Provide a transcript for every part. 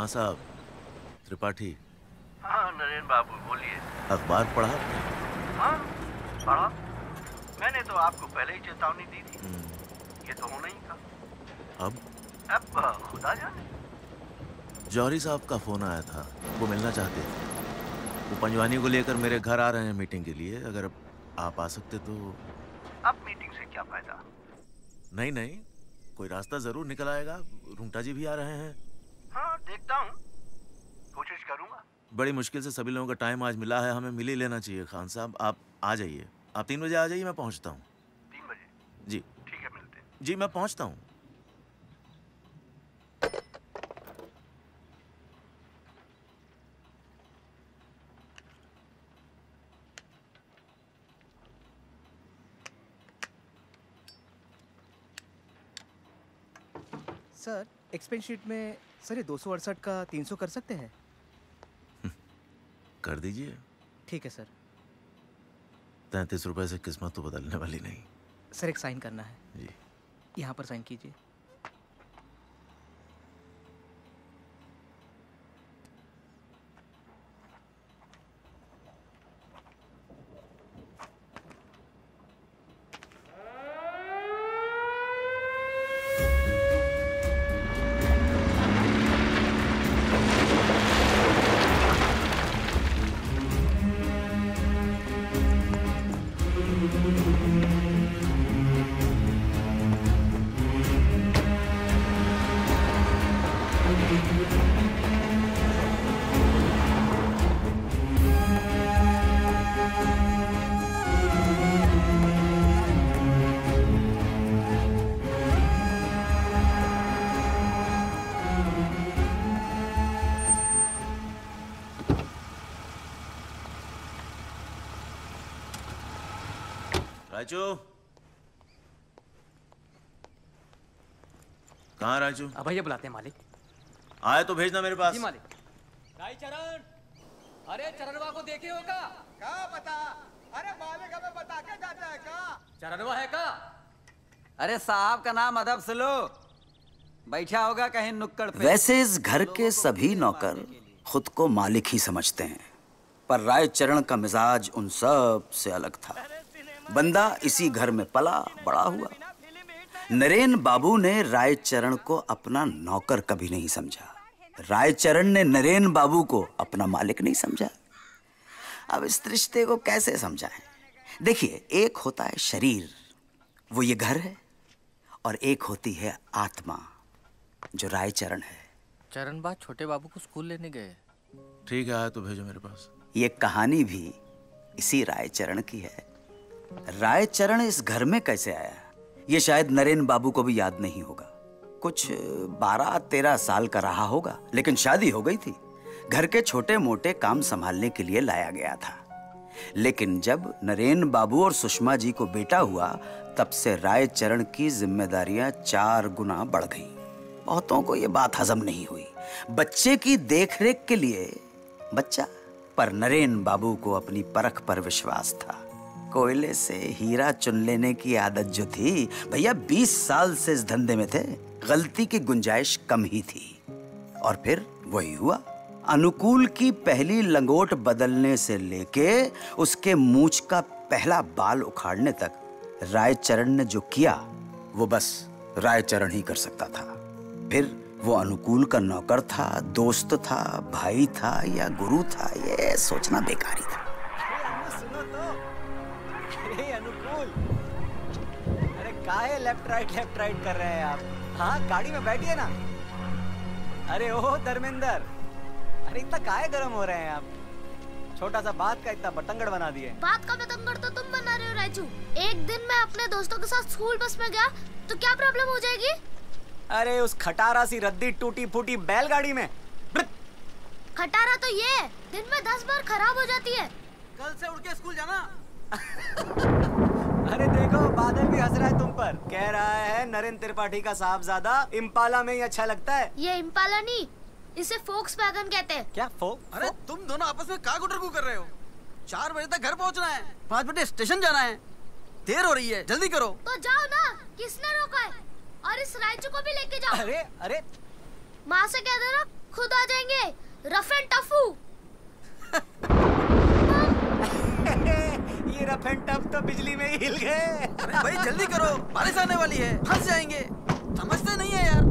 हाँ साहब, त्रिपाठी। हाँ नरेन बाबू बोलिए। अखबार पढ़ा आपने? हाँ पढ़ा। मैंने तो आपको पहले ही चेतावनी दी थी। ये तो होना ही था। अब खुदा जाने। जौहरी साहब का फोन आया था, वो मिलना चाहते थे। वो पंजवानी को लेकर मेरे घर आ रहे हैं मीटिंग के लिए। अगर आप आ सकते तो। अब मीटिंग से क्या फायदा? नहीं नहीं, कोई रास्ता जरूर निकल आएगा। रूंगटा जी भी आ रहे हैं। हाँ देखता हूँ, कोशिश करूंगा। बड़ी मुश्किल से सभी लोगों का टाइम आज मिला है, हमें मिल ही लेना चाहिए। खान साहब आप आ जाइए, आप 3 बजे आ जाइए, मैं पहुंचता हूँ। 3 बजे? जी ठीक है, मिलते हैं। जी मैं पहुंचता हूँ। सर एक्सपेंस शीट में सर ये 268 का 300 कर सकते हैं? कर दीजिए। ठीक है सर। 33 रुपए से किस्मत तो बदलने वाली नहीं। सर एक साइन करना है। जी यहाँ पर साइन कीजिए। राजू, कहाँ राजू? अब भैया बुलाते हैं मालिक। आए तो भेजना मेरे पास। जी मालिक। राय चरण, अरे चरणवा को देखे हो का? बता? अरे मालिक हमें बता के जाता है का? चरणवा है का? अरे साहब का नाम अदब से लो, बैठा होगा कहीं नुक्कड़ पे। वैसे इस घर के सभी नौकर खुद को मालिक ही समझते हैं, पर रायचरण का मिजाज उन सब से अलग था। बंदा इसी घर में पला बड़ा हुआ। नरेन बाबू ने रायचरण को अपना नौकर कभी नहीं समझा। रायचरण ने नरेन बाबू को अपना मालिक नहीं समझा। अब इस रिश्ते को कैसे समझाएं? देखिए, एक होता है शरीर, वो ये घर है, और एक होती है आत्मा, जो रायचरण है। चरण बा छोटे बाबू को स्कूल लेने गए। ठीक है, आया तो भेजो मेरे पास। ये कहानी भी इसी रायचरण की है। रायचरण इस घर में कैसे आया, ये शायद नरेन बाबू को भी याद नहीं होगा। कुछ 12-13 साल का रहा होगा, लेकिन शादी हो गई थी। घर के छोटे मोटे काम संभालने के लिए लाया गया था। लेकिन जब नरेन बाबू और सुषमा जी को बेटा हुआ, तब से रायचरण की जिम्मेदारियां 4 गुना बढ़ गईं। बहुतों को ये बात हजम नहीं हुई। बच्चे की देखरेख के लिए बच्चा, पर नरेन बाबू को अपनी परख पर विश्वास था। कोयले से हीरा चुन लेने की आदत जो थी, भैया 20 साल से इस धंधे में थे। गलती की गुंजाइश कम ही थी। और फिर वही हुआ। अनुकूल की पहली लंगोट बदलने से लेके उसके मूंछ का पहला बाल उखाड़ने तक रायचरण ने जो किया, वो बस रायचरण ही कर सकता था। फिर वो अनुकूल का नौकर था, दोस्त था, भाई था या गुरु था, ये सोचना बेकार ही था। अनुकूल, अरे काहे लेफ्ट राइट कर रहे हैं आप? हाँ गाड़ी में बैठिए ना। अरे ओह धर्मेंद्र, अरे इतना काहे गरम हो रहे हैं आप? छोटा सा बात का इतना बटंगड़ बना दिए। बात का बटंगड़ तो तुम बना रहे हो राजू। एक दिन मैं अपने दोस्तों के साथ स्कूल बस में गया तो क्या प्रॉब्लम हो जाएगी? अरे उस खटारा सी रद्दी टूटी फूटी बैलगाड़ी में। खटारा तो ये दिन में 10 बार खराब हो जाती है। कल से उड़ के स्कूल जाना। अरे देखो बादल भी हंस रहा है तुम पर। कह रहा है नरेन त्रिपाठी का साहबजादा इम्पाला में ही अच्छा लगता है। ये इम्पाला नहीं, इसे फोक्सवैगन कहते हैं। क्या फोक? अरे तुम दोनों आपस में का गुटरगू कर रहे हो? 4 बजे तक घर पहुंचना है, 5 बजे स्टेशन जाना है। देर हो रही है, जल्दी करो। तो जाओ ना, किसने रोका है? और इस रायचू को भी लेके जाओ। अरे माँ से कह देना खुद आ जाएंगे, रफ एंड टफू। ये रफ एंड टफ तो बिजली में ही हिल गए। अरे भाई जल्दी करो, बारिश आने वाली है, फंस जाएंगे। समझते नहीं है यार।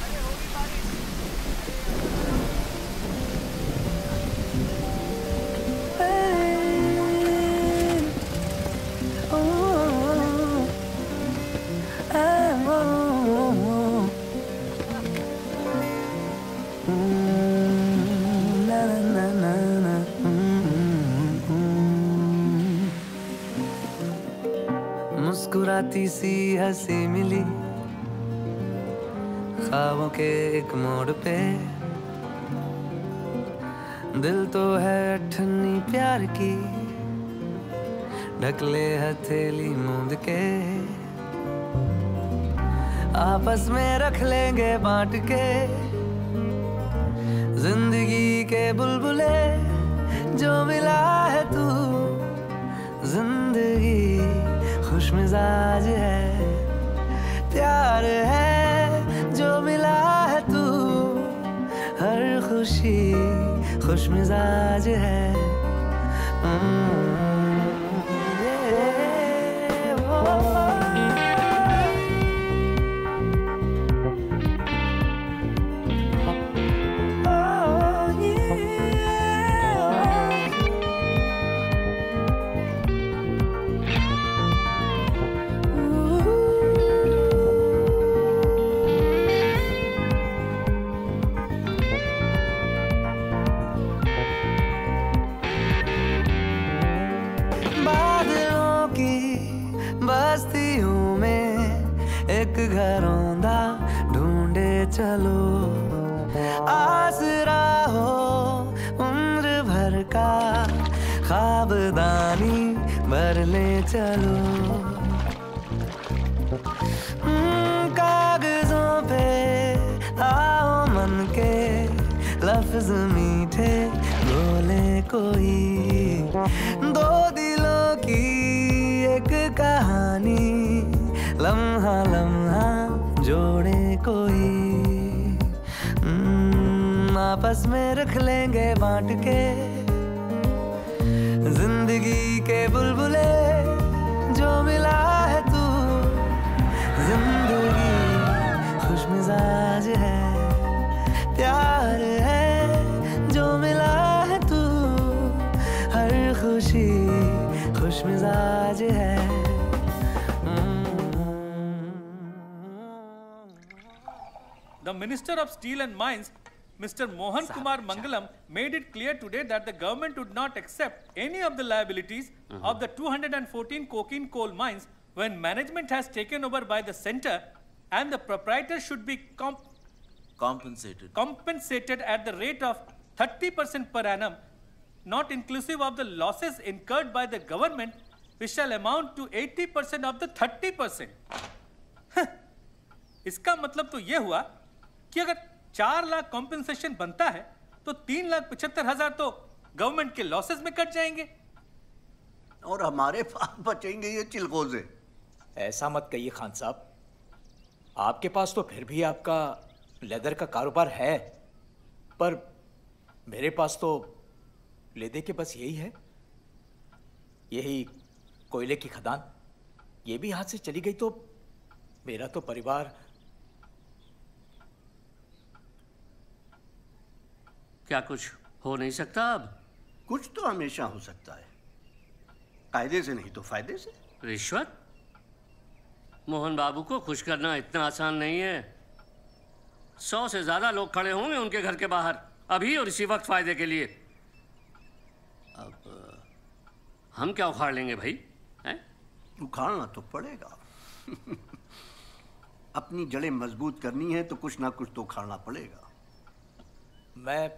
अरे होगी बारिश। मुस्कुराती सी हंसी मिली ख्वाबों के एक मोड़ पे, दिल तो है ठन्नी प्यार की, ढकले हथेली मूंद के, आपस में रख लेंगे बांट के, जिंदगी के बुलबुले जो मिला है तू, जिंदगी खुशमिजाज है, प्यार है जो मिला है तू, हर खुशी खुशमिजाज है। घरौंदा ढूंढे चलो, आसरा हो उम्र भर का, ख्वाबदानी भर ले चलो, कागजों पे आओ मन के लफ्ज मीठे बोले कोई, दो दिलों की एक कहानी, लम्हा लम्हा जोड़े कोई, आपस में रख लेंगे बांट के, जिंदगी के बुलबुले जो मिला है तू, जिंदगी खुशमिजाज है, प्यार है जो मिला है तू, हर खुशी खुशमिजाज है। The Minister of Steel and Mines, Mr. Mohan Kumar Mangalam, made it clear today that the government would not accept any of the liabilities of the 214 coking coal mines when management has taken over by the center, and the proprietor should be compensated at the rate of 30% per annum, not inclusive of the losses incurred by the government, which shall amount to 80% of the 30%. इसका मतलब तो ये हुआ कि अगर 4 lakh compensation बनता है तो 3,75,000 तो गवर्नमेंट के लॉसेस में कट जाएंगे और हमारे पास बचेंगे ये चिलगोजे। ऐसा मत कहिए खान साहब, आपके पास तो फिर भी आपका लेदर का कारोबार है, पर मेरे पास तो लेदे के बस यही है, यही कोयले की खदान, ये भी हाथ से चली गई तो मेरा तो परिवार। क्या कुछ हो नहीं सकता अब? कुछ तो हमेशा हो सकता है, कायदे से नहीं तो फायदे से। रिश्वत? मोहन बाबू को खुश करना इतना आसान नहीं है। 100 से ज्यादा लोग खड़े होंगे उनके घर के बाहर अभी और इसी वक्त फायदे के लिए। अब हम क्या उखाड़ लेंगे भाई? हैं? उखाड़ना तो पड़ेगा। अपनी जड़ें मजबूत करनी है तो कुछ ना कुछ तो उखाड़ना पड़ेगा। मैं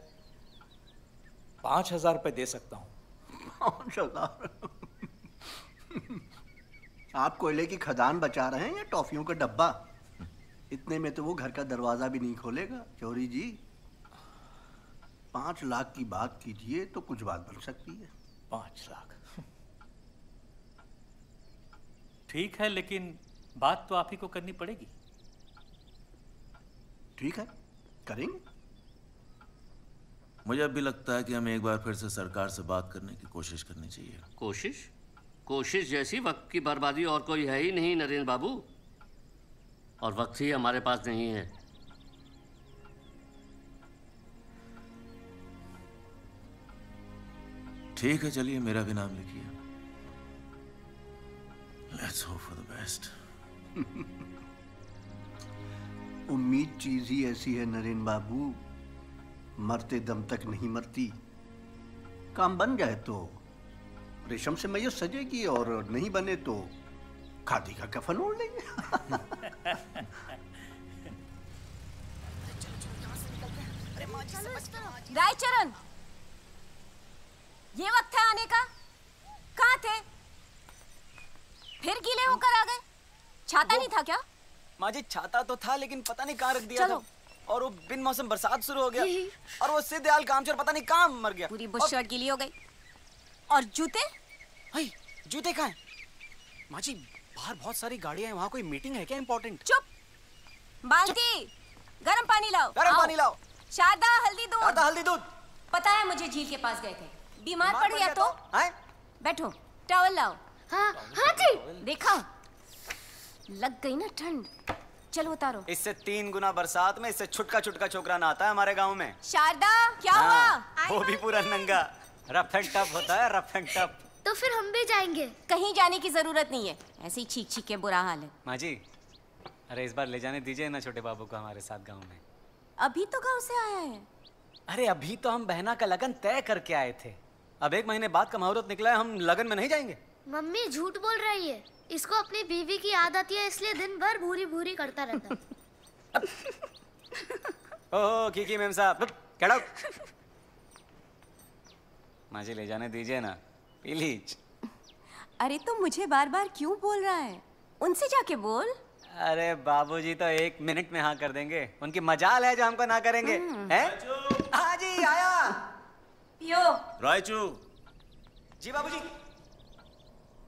5,000 रुपए दे सकता हूँ। 5,000? आप कोयले की खदान बचा रहे हैं या टॉफियों का डब्बा? इतने में तो वो घर का दरवाजा भी नहीं खोलेगा। चौरी जी 5 लाख की बात कीजिए तो कुछ बात बन सकती है। 5 लाख ठीक है, लेकिन बात तो आप ही को करनी पड़ेगी। ठीक है, करेंगे। मुझे अब भी लगता है कि हमें एक बार फिर से सरकार से बात करने की कोशिश करनी चाहिए। कोशिश जैसी वक्त की बर्बादी और कोई है ही नहीं नरेंद्र बाबू, और वक्त ही हमारे पास नहीं है। ठीक है, चलिए मेरा भी नाम लिखिए। Let's hope for the best. उम्मीद चीज ही ऐसी है नरेन बाबू, मरते दम तक नहीं मरती। काम बन जाए तो रेशम से मैयत सजेगी, और नहीं बने तो खादी का कफन ओढ़ लेंगे। रायचरण, ये वक्त है आने का? कहाँ थे? फिर गीले होकर आ गए? छाता नहीं था क्या? माँ जी छाता तो था, लेकिन पता नहीं कहाँ रख दिया था। और वो बिन मौसम बरसात शुरू हो गया, और वो सिद्धयाल कामचोर पता नहीं कहाँ मर गया। पूरी बुश शर्ट गीली हो गई। और जूते? जूते कहाँ हैं? माँ जी बाहर बहुत सारी गाड़ियाँ हैं, वहाँ कोई मीटिंग है क्या इम्पोर्टेंट? चुप! बाल्टी, गरम पानी लाओ। गरम पानी लाओ। शारदा, हल्दी दूध। शारदा, हल्दी दूध। पता है मुझे झील के पास गए थे, बीमार पड़ गया तो? बैठो, टॉवल लाओ। हाँ हाँ जी। देखा, लग गई ना ठंड। चलो उतारो। इससे 3 गुना बरसात में इससे छुटका छुटका छोकरा ना आता है हमारे गांव में। शारदा, क्या हुआ? वो भी पूरा नंगा, रफ एंड टफ होता है, रफ एंड टफ। तो फिर हम भी जाएंगे। कहीं जाने की जरूरत नहीं है, ऐसे ही छींक छींक के बुरा हाल है। माँ जी, अरे इस बार ले जाने दीजिए ना छोटे बाबू को हमारे साथ गाँव में। अभी तो गाँव से आया है। अरे अभी तो हम बहना का लगन तय करके आए थे, अब 1 महीने बाद का मुहूर्त निकला है, हम लगन में नहीं जाएंगे। मम्मी झूठ बोल रही है, इसको अपनी बीवी की याद आती है, इसलिए दिन भर भूरी भूरी करता रहता है। ओह कीकी मेम साहब, get out। माँ जी ले जाने दीजिए ना प्लीज। अरे तो मुझे बार बार क्यों बोल रहा है? उनसे जाके बोल। अरे बाबूजी तो 1 मिनट में हाँ कर देंगे, उनकी मजाल है जो हमको ना करेंगे। हैं? हाँ जी आया। पियो। रायचू। जी बाबूजी।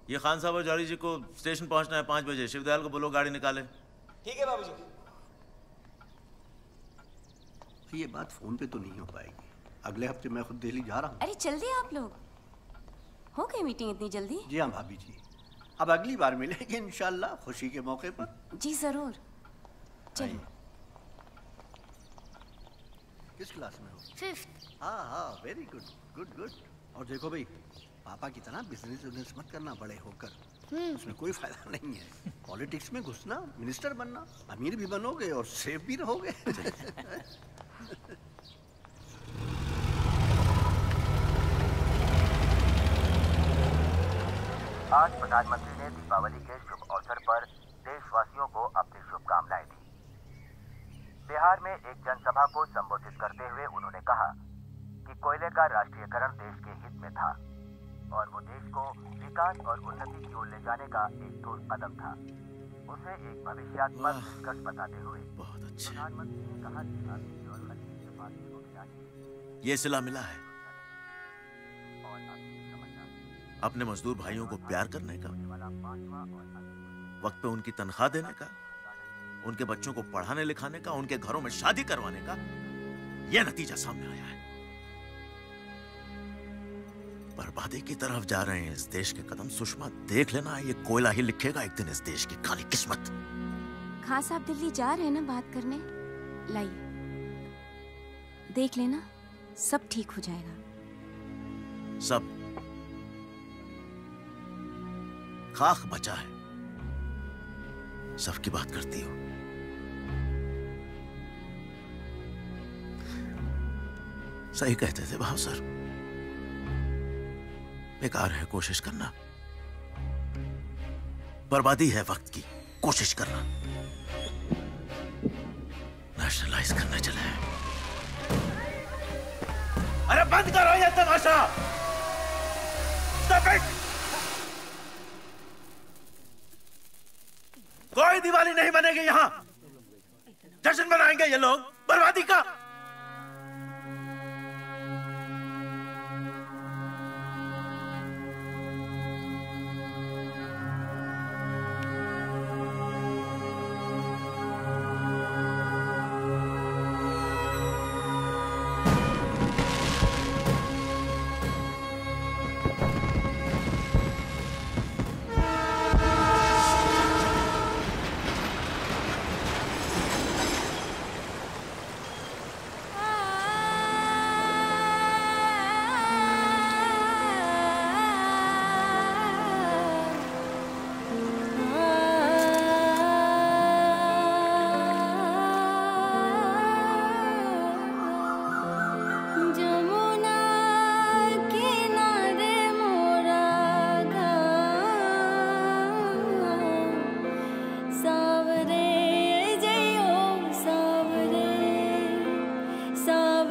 ये खान साहब और जौहरी जी को स्टेशन पहुंचना है 5 बजे। शिवदयाल को बोलो गाड़ी निकाले। ठीक है बाबूजी। ये बात फोन पे तो नहीं हो पाएगी, अगले हफ्ते मैं खुद दिल्ली जा रहा हूँ। अरे जल्दी आप लोग, हो गई मीटिंग इतनी जल्दी? जी हाँ भाभी जी, अब अगली बार मिलेंगे इंशाल्लाह खुशी के मौके पर। जी जरूर। चलो। किस क्लास में हो? 5th। हाँ हाँ, वेरी गुड गुड गुड। और देखो भाई, पापा की तरह बिजनेस मत करना बड़े होकर, उसमें कोई फायदा नहीं है। पॉलिटिक्स में घुसना, मिनिस्टर बनना, अमीर भी बनोगे और सेफ भी रहोगे। आज प्रधानमंत्री ने दीपावली के शुभ अवसर पर देशवासियों को अपनी शुभकामनाएं दी। बिहार में एक जनसभा को संबोधित करते हुए उन्होंने कहा कि कोयले का राष्ट्रीयकरण देश के हित में था और वो देश को विकास और उन्नति की ओर ले जाने का एक ठोस कदम था। उसे एक भविष्यात्मक निष्कर्ष बताते हुए प्रधानमंत्री ने कहा कि आर्थिक और खनिज पार्टी को गिराने ये सिला मिला है अपने मजदूर भाइयों को प्यार करने का, वक्त पे उनकी तनख्वाह देने का, उनके बच्चों को पढ़ाने लिखाने का, उनके घरों में शादी करवाने का। यह नतीजा सामने आया है। बर्बादी की तरफ जा रहे हैं इस देश के कदम। सुषमा देख लेना, ये कोयला ही लिखेगा एक दिन इस देश की काली किस्मत। खान साहब दिल्ली जा रहे हैं ना बात करने, लाइए देख लेना, सब ठीक हो जाएगा। सब खाक बचा है, सबकी बात करती हो। सही कहते थे भाव सर, बेकार है कोशिश करना, बर्बादी है वक्त की कोशिश करना। नेशनलाइज करने चले हैं। अरे बंद करो ये तमाशा। Stop it! कोई दिवाली नहीं बनेगी यहां। जश्न मनाएंगे ये लोग बर्बादी का।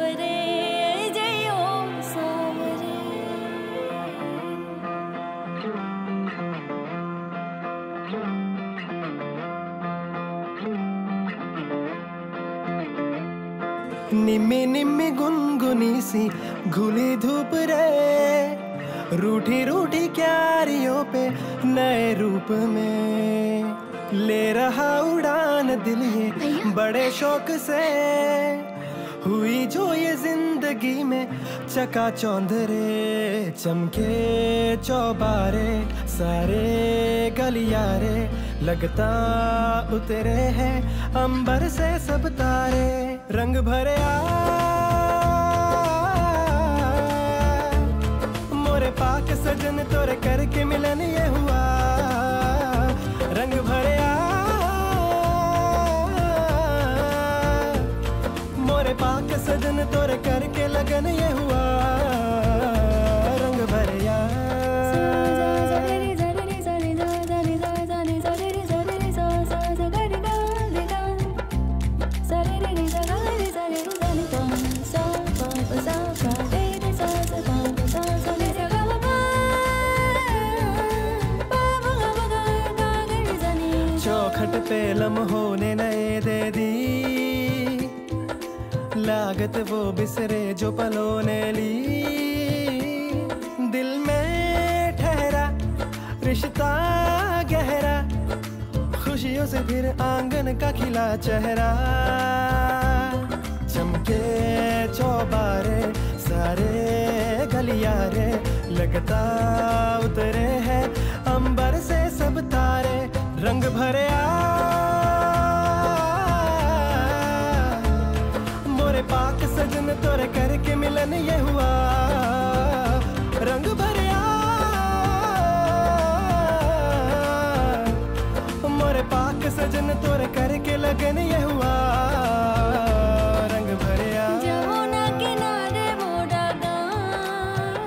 सावरे जय ओम सावरे। निम्मी निम्मी गुनगुनी सी घुली धूप रे, रूठी रूठी क्यारियों पे नए रूप में ले रहा उड़ान दिल ये बड़े शौक से। हुई जो ये जिंदगी में चकाचौंध रे, चमके चौबारे सारे गलियारे, लगता उतरे हैं अंबर से सब तारे। रंग भरे मोरे पाक सजन तोरे करके मिलन ये हुआ। रंग भरे मोरे पाक सजन तोरे करके लगन ये हुआ। रंग भरे चौखट पे लम्हों ने नए दे दी, लागत वो बिसरे जो पलों ने ली। दिल में ठहरा रिश्ता गहरा, खुशियों से फिर आंगन का खिला चेहरा। चमके चौबारे सारे गलियारे, लगता उतरे हैं अंबर से सब तारे। रंग भरे मोरे पाक सजन तोरे करके मिलन ये हुआ। रंग भरे मोरे पाक सजन तोरे करके लगन ये हुआ। रंग भरे जमुना किनारे मोरा गाँव,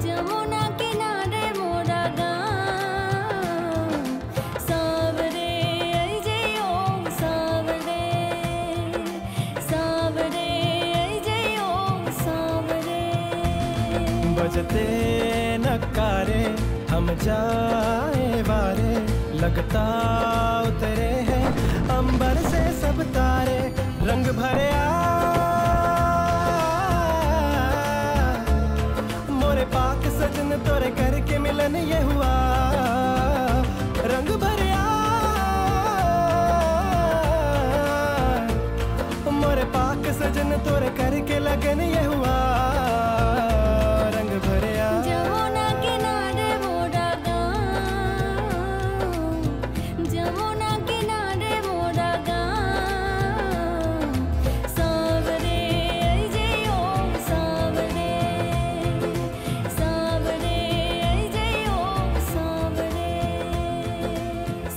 जमुना किनारे मोरा गाँव, सावरे जय ओम सावरे, सावरे जय ओम सावरे। बजते नकारे हम जाए वारे, लगता उतरे हैं अंबर से सब तारे। रंग भरे मोरे पाक सजन तोरे करके मिलन ये हुआ। रंग भरे मोरे पाक सजन तोरे करके लगन ये हुआ। रंग भरे जमुना किनारे मोरा गाँव, जमुना किनारे मोरा गाँव, सावरे जय ओम सावरे, सावरे जय ओम सावरे,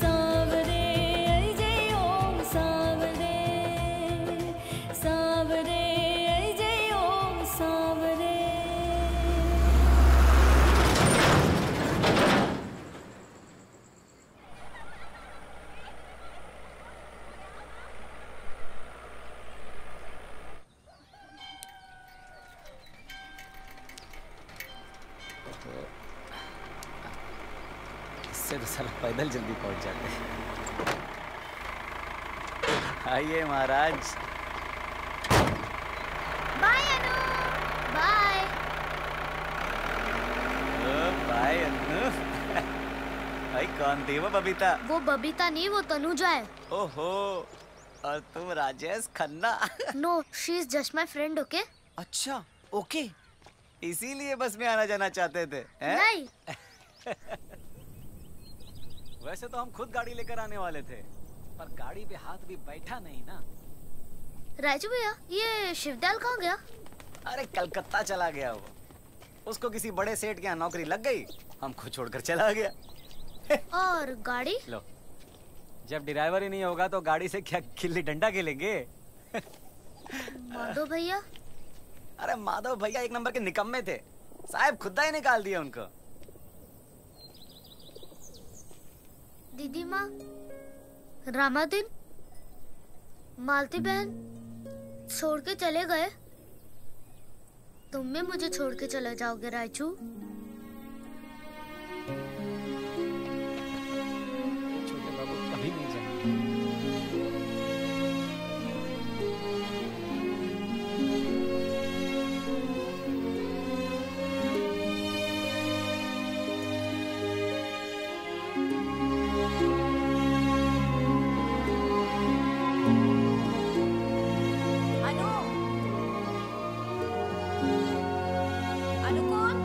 सावरे जय ओम सावरे, सावरे जय ओम सावरे। इससे तो साला पैदल जल्दी पहुंच जाते हैं। आइए महाराज। बाय अनु, बाय। बाय अनु। भाई कौन थी वो बबीता? वो बबीता नहीं, वो तनुजा है। ओहो, और तुम Rajesh Khanna? No, she is just my friend, okay? अच्छा, ओके। इसीलिए बस में आना जाना चाहते थे, हैं? नहीं। वैसे तो हम खुद गाड़ी लेकर आने वाले थे, पर गाड़ी पे हाथ भी बैठा नहीं ना। राजू भैया, ये शिवदयाल कहाँ गया? अरे कलकत्ता चला गया वो। उसको किसी बड़े सेठ के यहाँ नौकरी लग गई, हमको छोड़कर चला गया। और गाड़ी? लो, जब ड्राइवर ही नहीं होगा तो गाड़ी से क्या गिल्ली डंडा खेलेंगे? माधव भैया? अरे माधव भैया एक नंबर के निकम्मे थे, साहब खुदा ही निकाल दिया उनको। दीदी माँ, रामादीन, मालती बहन, छोड़ के चले गए? तुम भी मुझे छोड़ के चले जाओगे राजू? छोटे बाबू कभी नहीं जाएंगे। अनु, अनु कौन?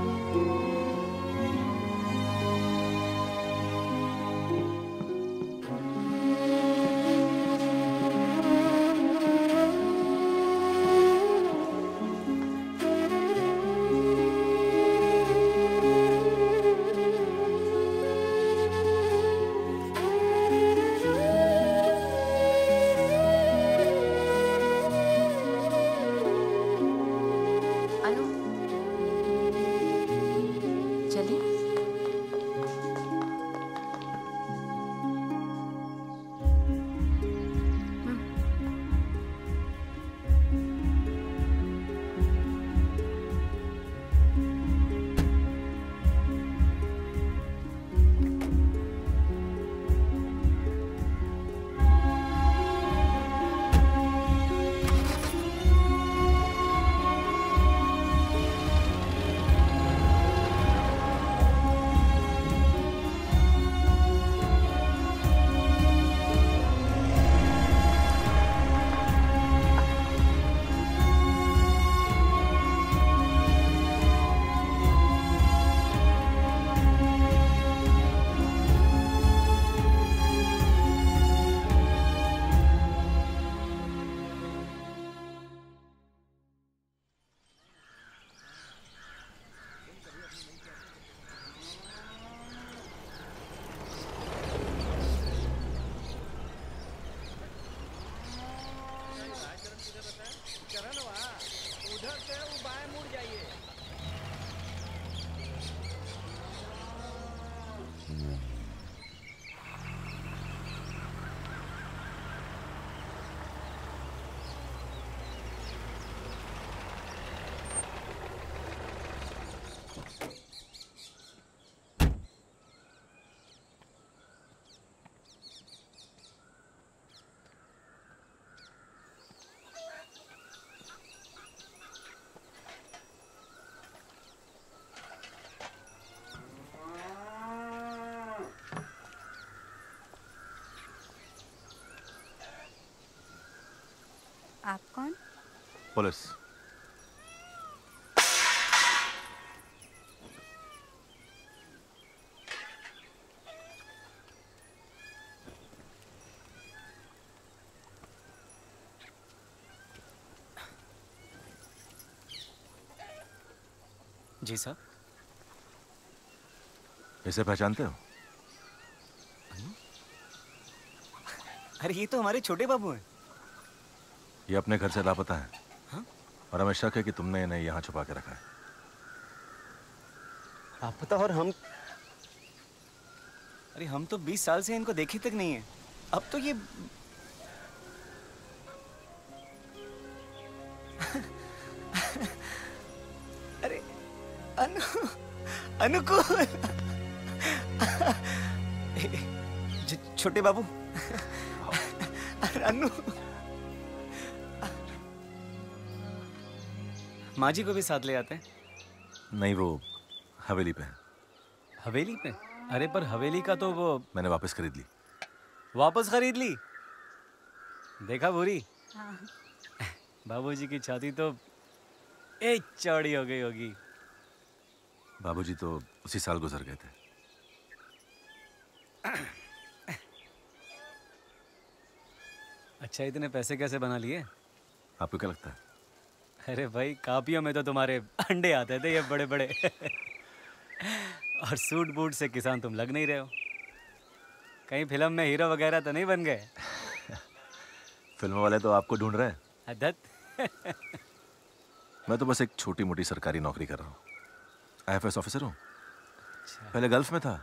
अनु, चले? उधर से वो बाएं मुड़ जाइए। आप कौन? पुलिस। जी साहब। इसे पहचानते हो? अरे ये तो हमारे छोटे बाबू हैं। ये अपने घर से लापता है। हाँ? और हमें शक है कि तुमने इन्हें यहाँ छुपा के रखा है। लापता और हम? अरे हम तो 20 साल से इनको देखे तक नहीं है। अब तो ये अरे अनुकूल छोटे बाबू। अनु माँ जी को भी साथ ले आते हैं? नहीं, वो हवेली पे है। हवेली पे? अरे पर हवेली का तो वो मैंने वापस खरीद ली। वापस खरीद ली? देखा भूरी? हाँ। बाबूजी की छाती तो एक चौड़ी हो गई होगी। बाबूजी तो उसी साल गुजर गए थे। अच्छा, इतने पैसे कैसे बना लिए? आपको क्या लगता है? अरे भाई, कापियों में तो तुम्हारे अंडे आते थे ये बड़े बड़े। और सूट बूट से किसान तुम लग नहीं रहे हो। कहीं फिल्म में हीरो वगैरह तो नहीं बन गए? फिल्म वाले तो आपको ढूंढ रहे हैं। अदत। मैं तो बस एक छोटी मोटी सरकारी नौकरी कर रहा हूँ। IFS ऑफिसर हूँ। पहले गल्फ में था,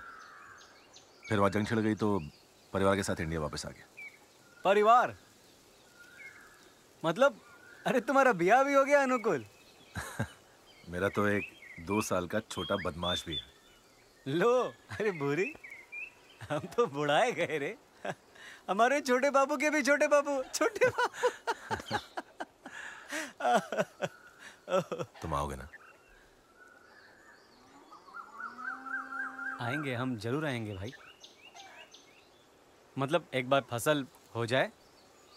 फिर वहाँ जंग छिड़ गई तो परिवार के साथ इंडिया वापस आ गया। परिवार मतलब अरे तुम्हारा ब्याह भी हो गया अनुकूल? मेरा तो एक 2 साल का छोटा बदमाश भी है। लो, अरे भूरी, हम तो बुढ़ाए गए रे। हमारे छोटे बाबू के भी छोटे बाबू, छोटे बाबू। तुम आओगे ना? आएंगे, हम जरूर आएंगे भाई। मतलब एक बार फसल हो जाए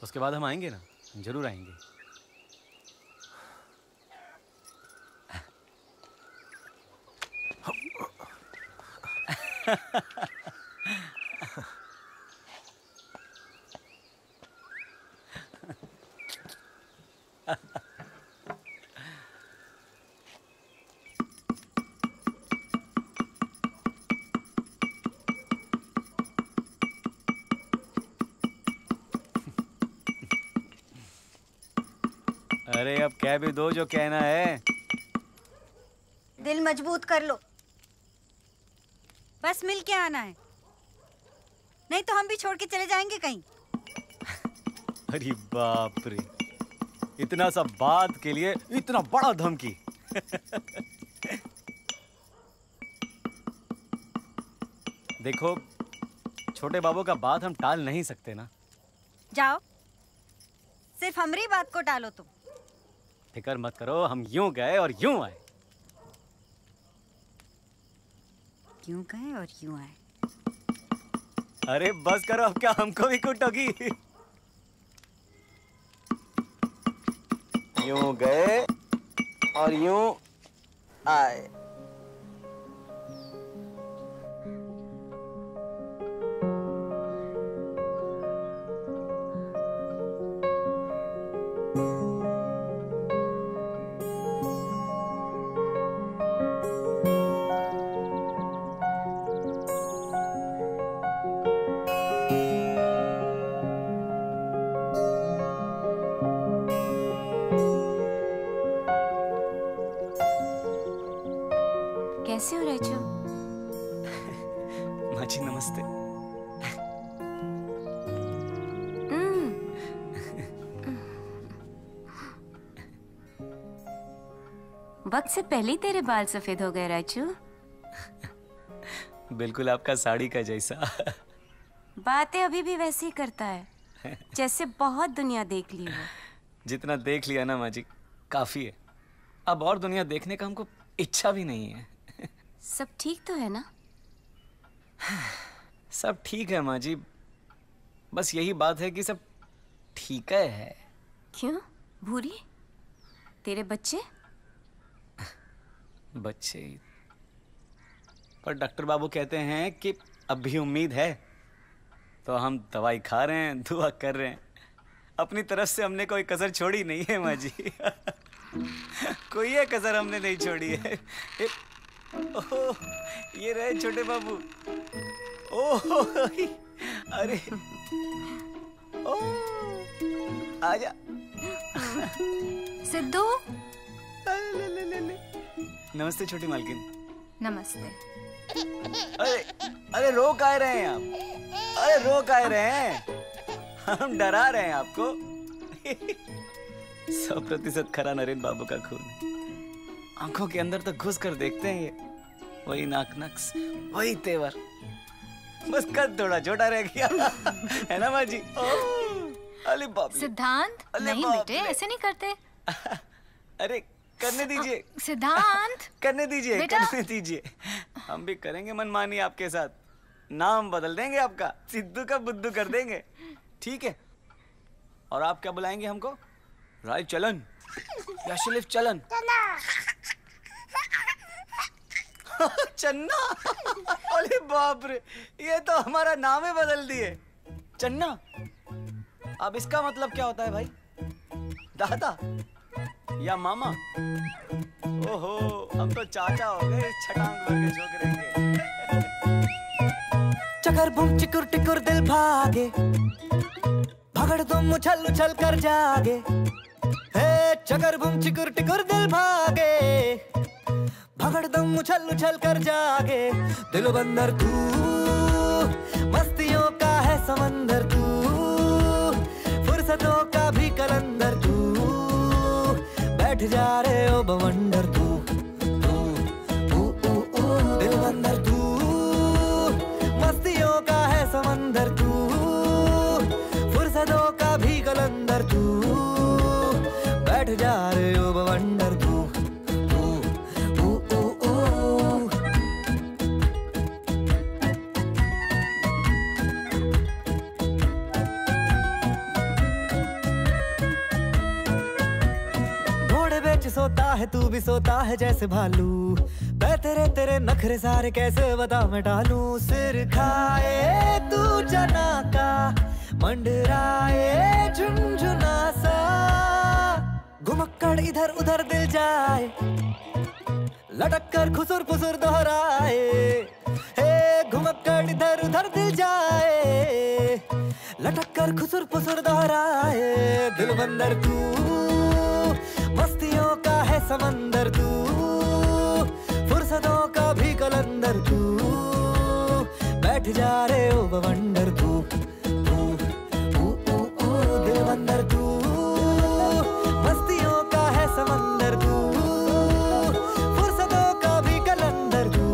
उसके बाद हम आएंगे ना, जरूर आएंगे। अरे अब कह भी दो जो कहना है। दिल मजबूत कर लो, बस मिल के आना है, नहीं तो हम भी छोड़ के चले जाएंगे कहीं। अरे बाप रे, इतना सा बात के लिए इतना बड़ा धमकी। देखो, छोटे बाबू का बात हम टाल नहीं सकते ना। जाओ, सिर्फ हमारी बात को टालो तुम। फिक्र मत करो, हम यूं गए और यूं आए। क्यों गए और यूं आए? अरे बस करो, अब क्या हमको भी कुटोगी? यूं गए और यूं आए। कैसे हो राजू? माँ जी नमस्ते। वक्त से पहले ही तेरे बाल सफेद हो गए राजू। बिल्कुल आपका साड़ी का जैसा। बातें अभी भी वैसे ही करता है जैसे बहुत दुनिया देख ली हो। जितना देख लिया ना माँ जी, काफी है। अब और दुनिया देखने का हमको इच्छा भी नहीं है। सब ठीक तो है ना? सब ठीक है माँ जी, बस यही बात है कि सब ठीक है। क्यों भूरी, तेरे बच्चे? बच्चे पर डॉक्टर बाबू कहते हैं कि अब भी उम्मीद है, तो हम दवाई खा रहे हैं, दुआ कर रहे हैं। अपनी तरफ से हमने कोई कसर छोड़ी नहीं है माँ जी। कोई ये कसर हमने नहीं छोड़ी है। ओह, ये रहे छोटे बाबू। ओह, अरे ओह, आजा। सिद्धू। नमस्ते छोटी मालकिन। नमस्ते। अरे रो काहे रहे हैं आप? अरे रो काहे रहे हैं? हम डरा रहे हैं आपको। 100% खरा नरेन बाबू का खून। आंखों के अंदर तक घुस कर देखते हैं ये, वही नाक नक्स, वही तेवर, बस कद थोड़ा छोटा रह गया। है ना माँ जी? अरे बाप रे। सिद्धांत, नहीं बेटे, ऐसे नहीं करते। अरे करने दीजिए सिद्धांत। करने दीजिए, करने दीजिए। हम भी करेंगे मनमानी आपके साथ। नाम बदल देंगे आपका, सिद्धू का बुद्धू कर देंगे। ठीक है? और आप क्या बुलाएंगे हमको? राय चलन या शिलिफ चलन? चन्ना। अरे बाप रे, ये तो हमारा नाम ही बदल दिए। चन्ना, अब इसका मतलब क्या होता है भाई? दादा या मामा? ओहो, हम तो चाचा हो गए, छटांग मार के झोंक चकर बुम चिकुर टिकुर दिल भागे, भगड़ तुम उछल उछल कर जागे। हे चकर बुम चिकुर टिकुर दिल भागे, भगड़ तुम उछल उछल कर जागे। दिल बंदर तू, मस्तियों का है समंदर तू, फुर्सतों का भी कलंदर तू। बैठ जा रे ओ बवंडर तू दिल बंदर तू, मस्तियों का है समंदर तू, फुर्सतों का भी कलंदर तू, बैठ जा रे ओ बवंडर तू। सोता है तू भी सोता है जैसे भालू, मैं तेरे तेरे नखरे सारे कैसे बता मैं डालूं। सिर खाए तू जना का मंडराए झुनझुना सा, घुमक्कड़ इधर उधर दिल जाए, लटक कर खुसुर फुसुर दोहराए। हे घुमक्कड़ इधर उधर दिल जाए, लटक कर खुसुर फुसुर दोहराए। दिल बंदर तू, मस्तियों का है समंदर तू, फुर्सतों का भी कलंदर तू, बैठ जा रे ओ बवंडर तू दिल बंदर तू, मस्तियों का है समंदर तू, फुर्सतों का भी कलंदर तू,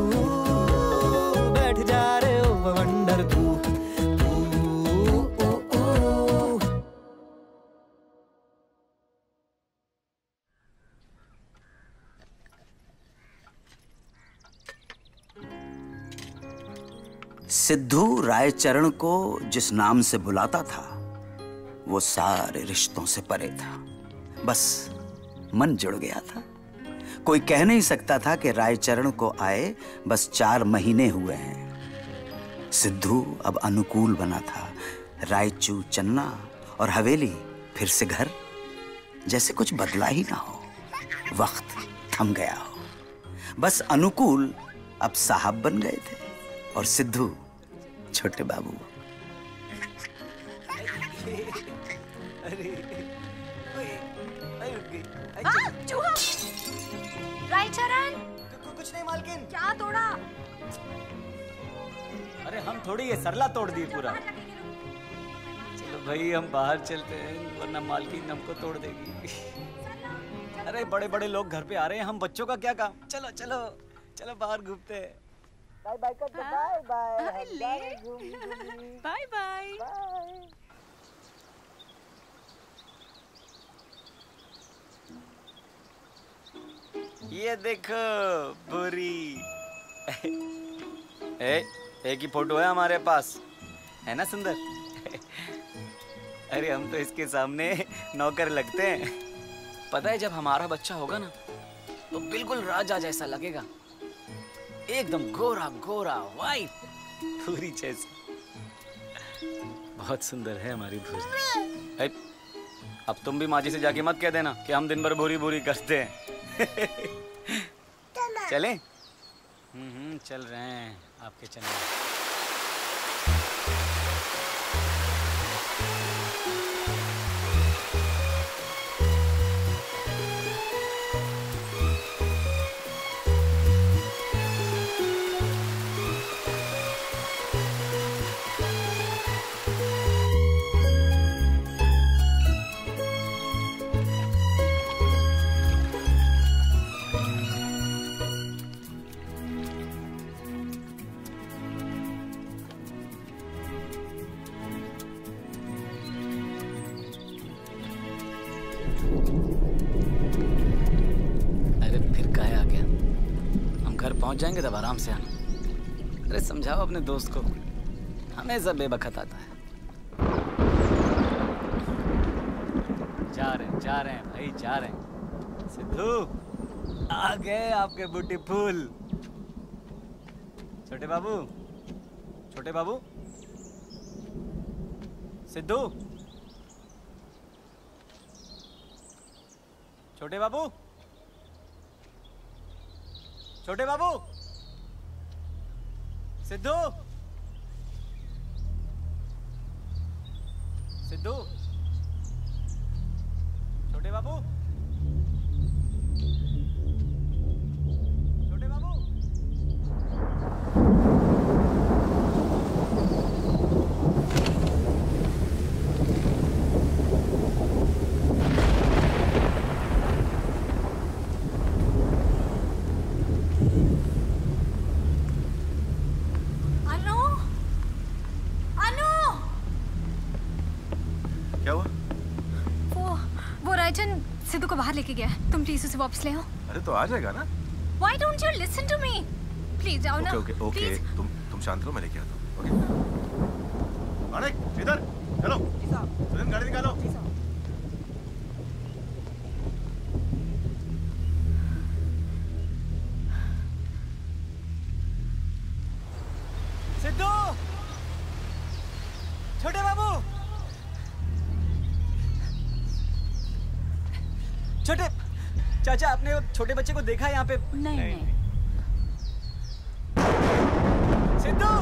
बैठ जा रे ओ बवंडर तू। सिद्धू रायचरण को जिस नाम से बुलाता था वो सारे रिश्तों से परे था। बस मन जुड़ गया था। कोई कह नहीं सकता था कि रायचरण को आए बस 4 महीने हुए हैं। सिद्धू अब अनुकूल बना था। रायचू चन्ना और हवेली फिर से घर, जैसे कुछ बदला ही ना हो, वक्त थम गया हो। बस अनुकूल अब साहब बन गए थे और सिद्धू छोटे बाबू। रायचरण, कुछ नहीं मालकिन। क्या तोड़ा? अरे हम थोड़ी ये सरला तोड़ दी पूरा। चलो भाई हम बाहर चलते हैं वरना मालकिन हमको तोड़ देगी। अरे बड़े बड़े लोग घर पे आ रहे हैं, हम बच्चों का क्या काम। चलो चलो चलो बाहर घूमते हैं। बाय बाय कर दो। Bye bye bye bye. ये देखो बुरी। एक ही फोटो है हमारे पास, है ना सुंदर? अरे हम तो इसके सामने नौकर लगते हैं। पता है जब हमारा बच्चा होगा ना तो बिल्कुल राजा जैसा लगेगा, एकदम गोरा गोरा वाइट भूरी जैसी। बहुत सुंदर है हमारी भूरी। अब तुम भी माँ जी से जाके मत कह देना कि हम दिन भर भूरी भूरी करते हैं। चलें? चल रहे हैं आपके चलने। पहुंच जाएंगे तब आराम से आना। अरे समझाओ अपने दोस्त को, हमेशा बेबखत आता है। जा रहे हैं भाई, जा रहे हैं। सिद्धू आ गए आपके ब्यूटीफुल। छोटे बाबू, छोटे बाबू, सिद्धू, छोटे बाबू, छोटे बाबू, सिद्धू, सिद्धू, छोटे बाबू, छोटे बाबू। लेके गया है। तुम प्लीज उसे वापस ले आओ। अरे तो आ जाएगा ना। Why don't you listen to me? Please जाओ ना। ओके ओके ओके, तुम शांत रहो, मैं लेके आता हूँ। ओके मानिक इधर चलो। जी साहब। सुनील गाड़ी निकालो। जी साहब। सिद्धू, छोटे बाबू, छोटे चाचा, आपने छोटे बच्चे को देखा यहाँ पे? नहीं। सिद्धू,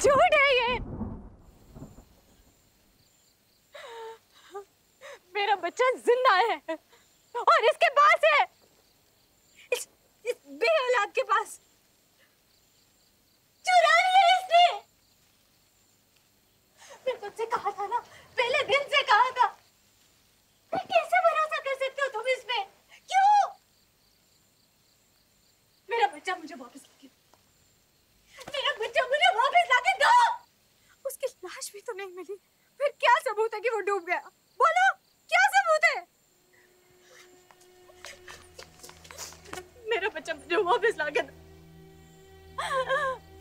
झूठ है ये। मेरा बच्चा जिंदा है और इसके पास है, इस बेऔलाद के पास। चुरा लिया इसने। मैं तुझसे कहा था ना, पहले दिन से कहा था। कैसे भरोसा कर सकते हो तुम इस पे? क्यों? मेरा बच्चा मुझे वापस लाके, मेरा बच्चा मुझे वापस लाके दो। उसकी लाश भी तो नहीं मिली, फिर क्या सबूत है कि वो डूब गया? बोलो, क्या सबूत है? मेरा बच्चा मुझे वापस लाके दो।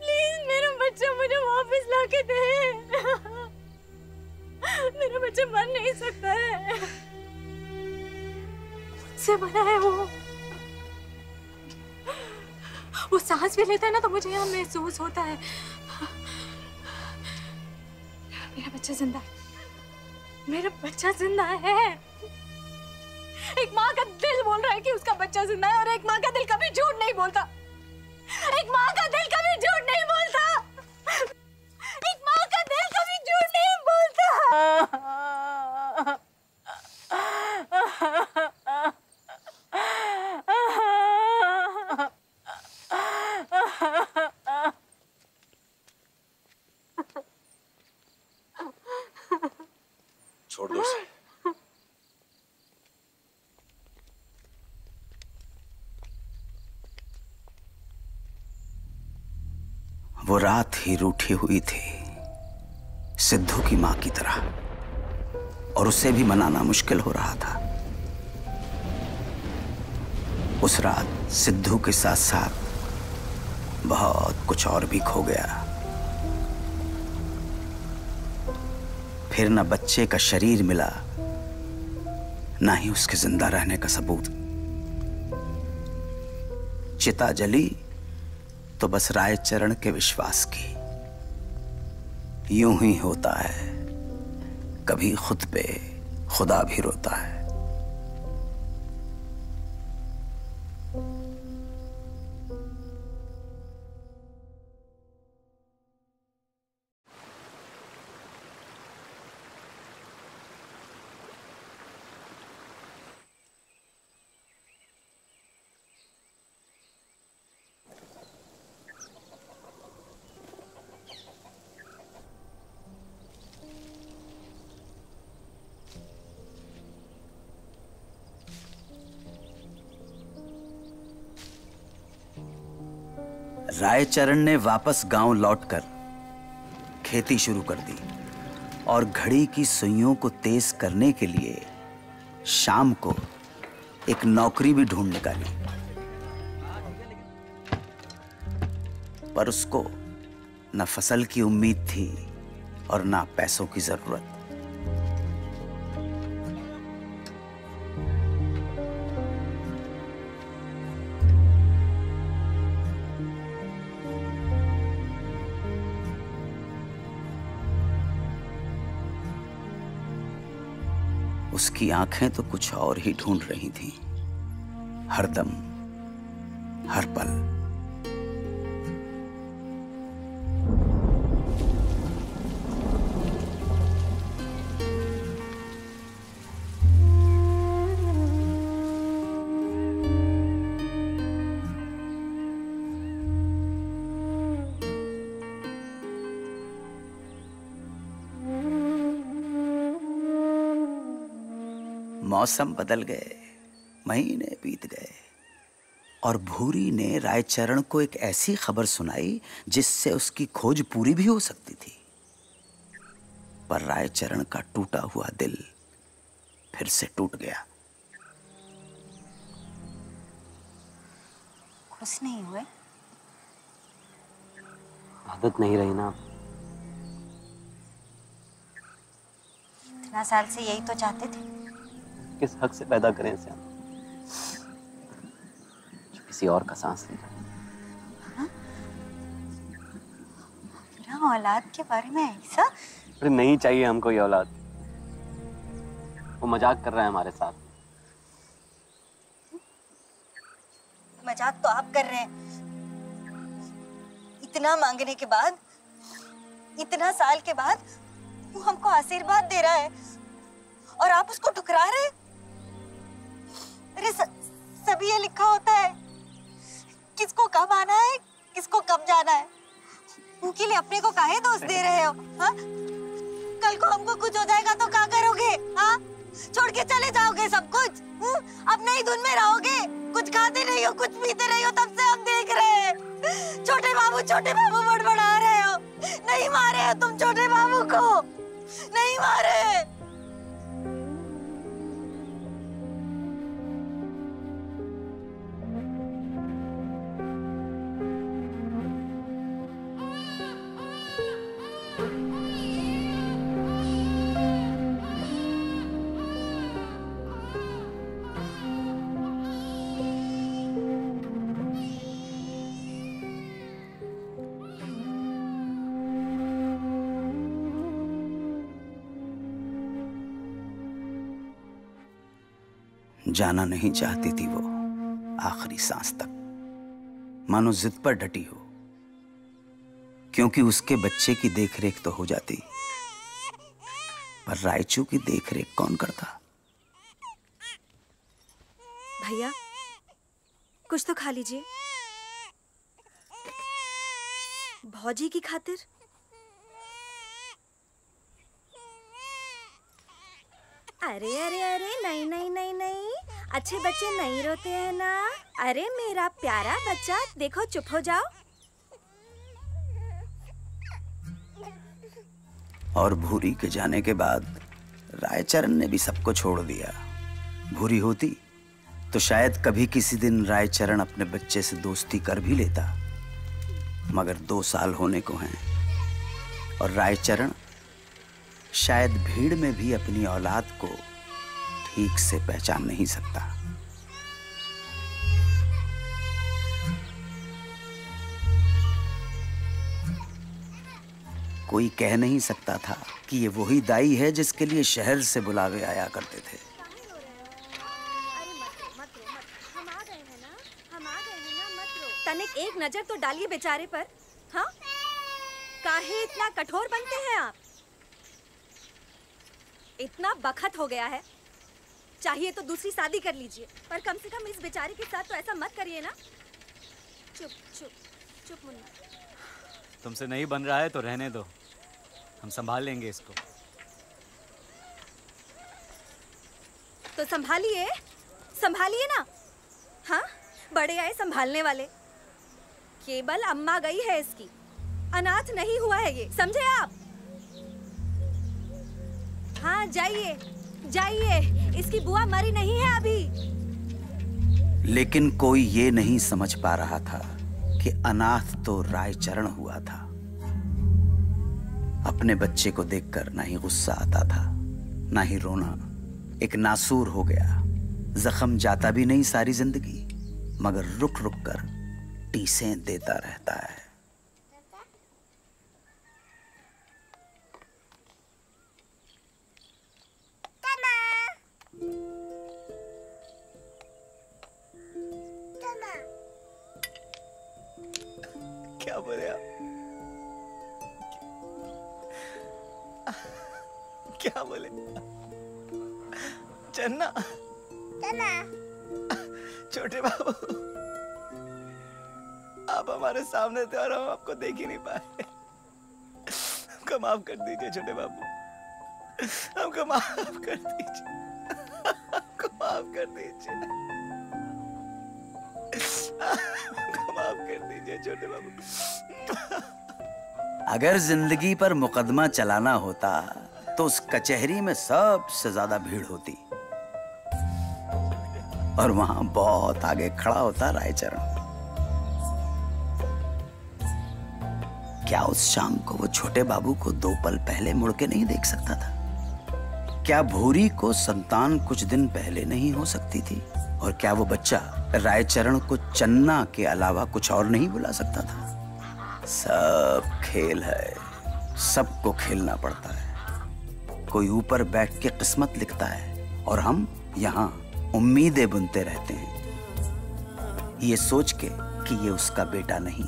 प्लीज मेरा बच्चा मुझे वापस लाके दे। मेरा बच्चा मर नहीं सकता है, मुझसे बना है वो सांस भी लेता है ना तो मुझे यहाँ महसूस होता है। मेरा बच्चा जिंदा है, मेरा बच्चा जिंदा है। एक माँ का दिल बोल रहा है कि उसका बच्चा जिंदा है, और एक माँ का दिल कभी झूठ नहीं बोलता। एक माँ का दिल कभी झूठ नहीं बोलता। एक माँ का दिल कभी झूठ नहीं बोलता। छोड़ दो उसे। वो रात ही रूठी हुई थी सिद्धू की माँ की तरह, और उसे भी मनाना मुश्किल हो रहा था। उस रात सिद्धू के साथ साथ बहुत कुछ और भी खो गया। फिर न बच्चे का शरीर मिला, ना ही उसके जिंदा रहने का सबूत। चिता जली तो बस रायचरण के विश्वास की। यूं ही होता है, कभी खुद पे खुदा भी रोता है। रायचरण ने वापस गांव लौटकर खेती शुरू कर दी और घड़ी की सुइयों को तेज करने के लिए शाम को एक नौकरी भी ढूंढ निकाली। पर उसको न फसल की उम्मीद थी और न पैसों की जरूरत। उसकी आंखें तो कुछ और ही ढूंढ रही थीं, हरदम, हर पल। मौसम बदल गए, महीने बीत गए और भूरी ने रायचरण को एक ऐसी खबर सुनाई जिससे उसकी खोज पूरी भी हो सकती थी। पर रायचरण का टूटा हुआ दिल फिर से टूट गया। खुश नहीं हुए? आदत नहीं रही ना। इतना साल से यही तो चाहते थे। किस हक से पैदा करें इसे, जो किसी और का सांस ले। औलाद के बारे में ऐसा? अरे नहीं चाहिए हमको ये औलाद। वो मजाक कर रहा है हमारे साथ। मजाक तो आप कर रहे हैं। इतना मांगने के बाद, इतना साल के बाद वो हमको आशीर्वाद दे रहा है और आप उसको ठुकरा रहे हैं। अरे सभी ये लिखा होता है, किसको कब आना है, किसको कब जाना है। उनके लिए अपने को काहे दोष दे रहे हो? हाँ? कल को हमको कुछ हो जाएगा तो क्या करोगे? हाँ? छोड़ के चले जाओगे सब कुछ? अब नई धुन में रहोगे? कुछ खाते नहीं हो, कुछ पीते नहीं हो, तब से हम देख रहे हैं। छोटे बाबू बड़बड़ा रहे हो। नहीं मारे हो तुम छोटे बाबू को, नहीं मारे। जाना नहीं चाहती थी वो आखिरी सांस तक, मानो जिद पर डटी हो, क्योंकि उसके बच्चे की देखरेख तो हो जाती, पर रायचू की देखरेख कौन करता? भैया कुछ तो खा लीजिए, भौजी की खातिर। अरे अरे अरे नहीं नहीं नहीं नहीं, अच्छे बच्चे नहीं रोते हैं ना। अरे मेरा प्यारा बच्चा, देखो चुप हो जाओ। और भूरी के जाने के बाद रायचरण ने भी सबको छोड़ दिया। भूरी होती तो शायद कभी किसी दिन रायचरण अपने बच्चे से दोस्ती कर भी लेता। मगर 2 साल होने को हैं और रायचरण शायद भीड़ में भी अपनी औलाद को ठीक से पहचान नहीं सकता। कोई कह नहीं सकता था कि ये वही दाई है जिसके लिए शहर से बुलावे आया करते थे। तनिक एक नजर तो डालिए बेचारे पर। हाँ, काहे इतना कठोर बनते हैं आप? इतना बखत हो गया है, चाहिए तो दूसरी शादी कर लीजिए, पर कम से कम इस बेचारे के साथ तो ऐसा मत करिए ना। चुप चुप चुप मुन्ना। तुमसे नहीं बन रहा है तो रहने दो, हम संभाल लेंगे इसको। तो संभालिए, संभालिए ना। हाँ, बड़े आए संभालने वाले। केवल अम्मा गई है इसकी, अनाथ नहीं हुआ है ये, समझे आप? हाँ, जाइए जाइए, इसकी बुआ मरी नहीं है अभी। लेकिन कोई ये नहीं समझ पा रहा था कि अनाथ तो रायचरण हुआ था। अपने बच्चे को देखकर ना ही गुस्सा आता था, ना ही रोना। एक नासूर हो गया, जख्म जाता भी नहीं सारी जिंदगी, मगर रुक रुक कर टीसें देता रहता है। क्या बोले आप? क्या बोले? चन्ना, छोटे बाबू, आप हमारे सामने थे और हम आपको देख ही नहीं पाए। हमको माफ कर दीजिए छोटे बाबू, हमको माफ कर दीजिए, हमको माफ कर दीजिए, हमको माफ कर दीजिए छोटे बाबू। अगर जिंदगी पर मुकदमा चलाना होता तो उस कचहरी में सबसे ज्यादा भीड़ होती और वहां बहुत आगे खड़ा होता रायचरण। क्या उस शाम को वो छोटे बाबू को 2 पल पहले मुड़ के नहीं देख सकता था? क्या भूरी को संतान कुछ दिन पहले नहीं हो सकती थी? और क्या वो बच्चा रायचरण को चन्ना के अलावा कुछ और नहीं बुला सकता था? सब खेल है, सबको खेलना पड़ता है। कोई ऊपर बैठ के किस्मत लिखता है और हम यहाँ उम्मीदें बुनते रहते हैं, ये सोच के कि ये उसका बेटा नहीं,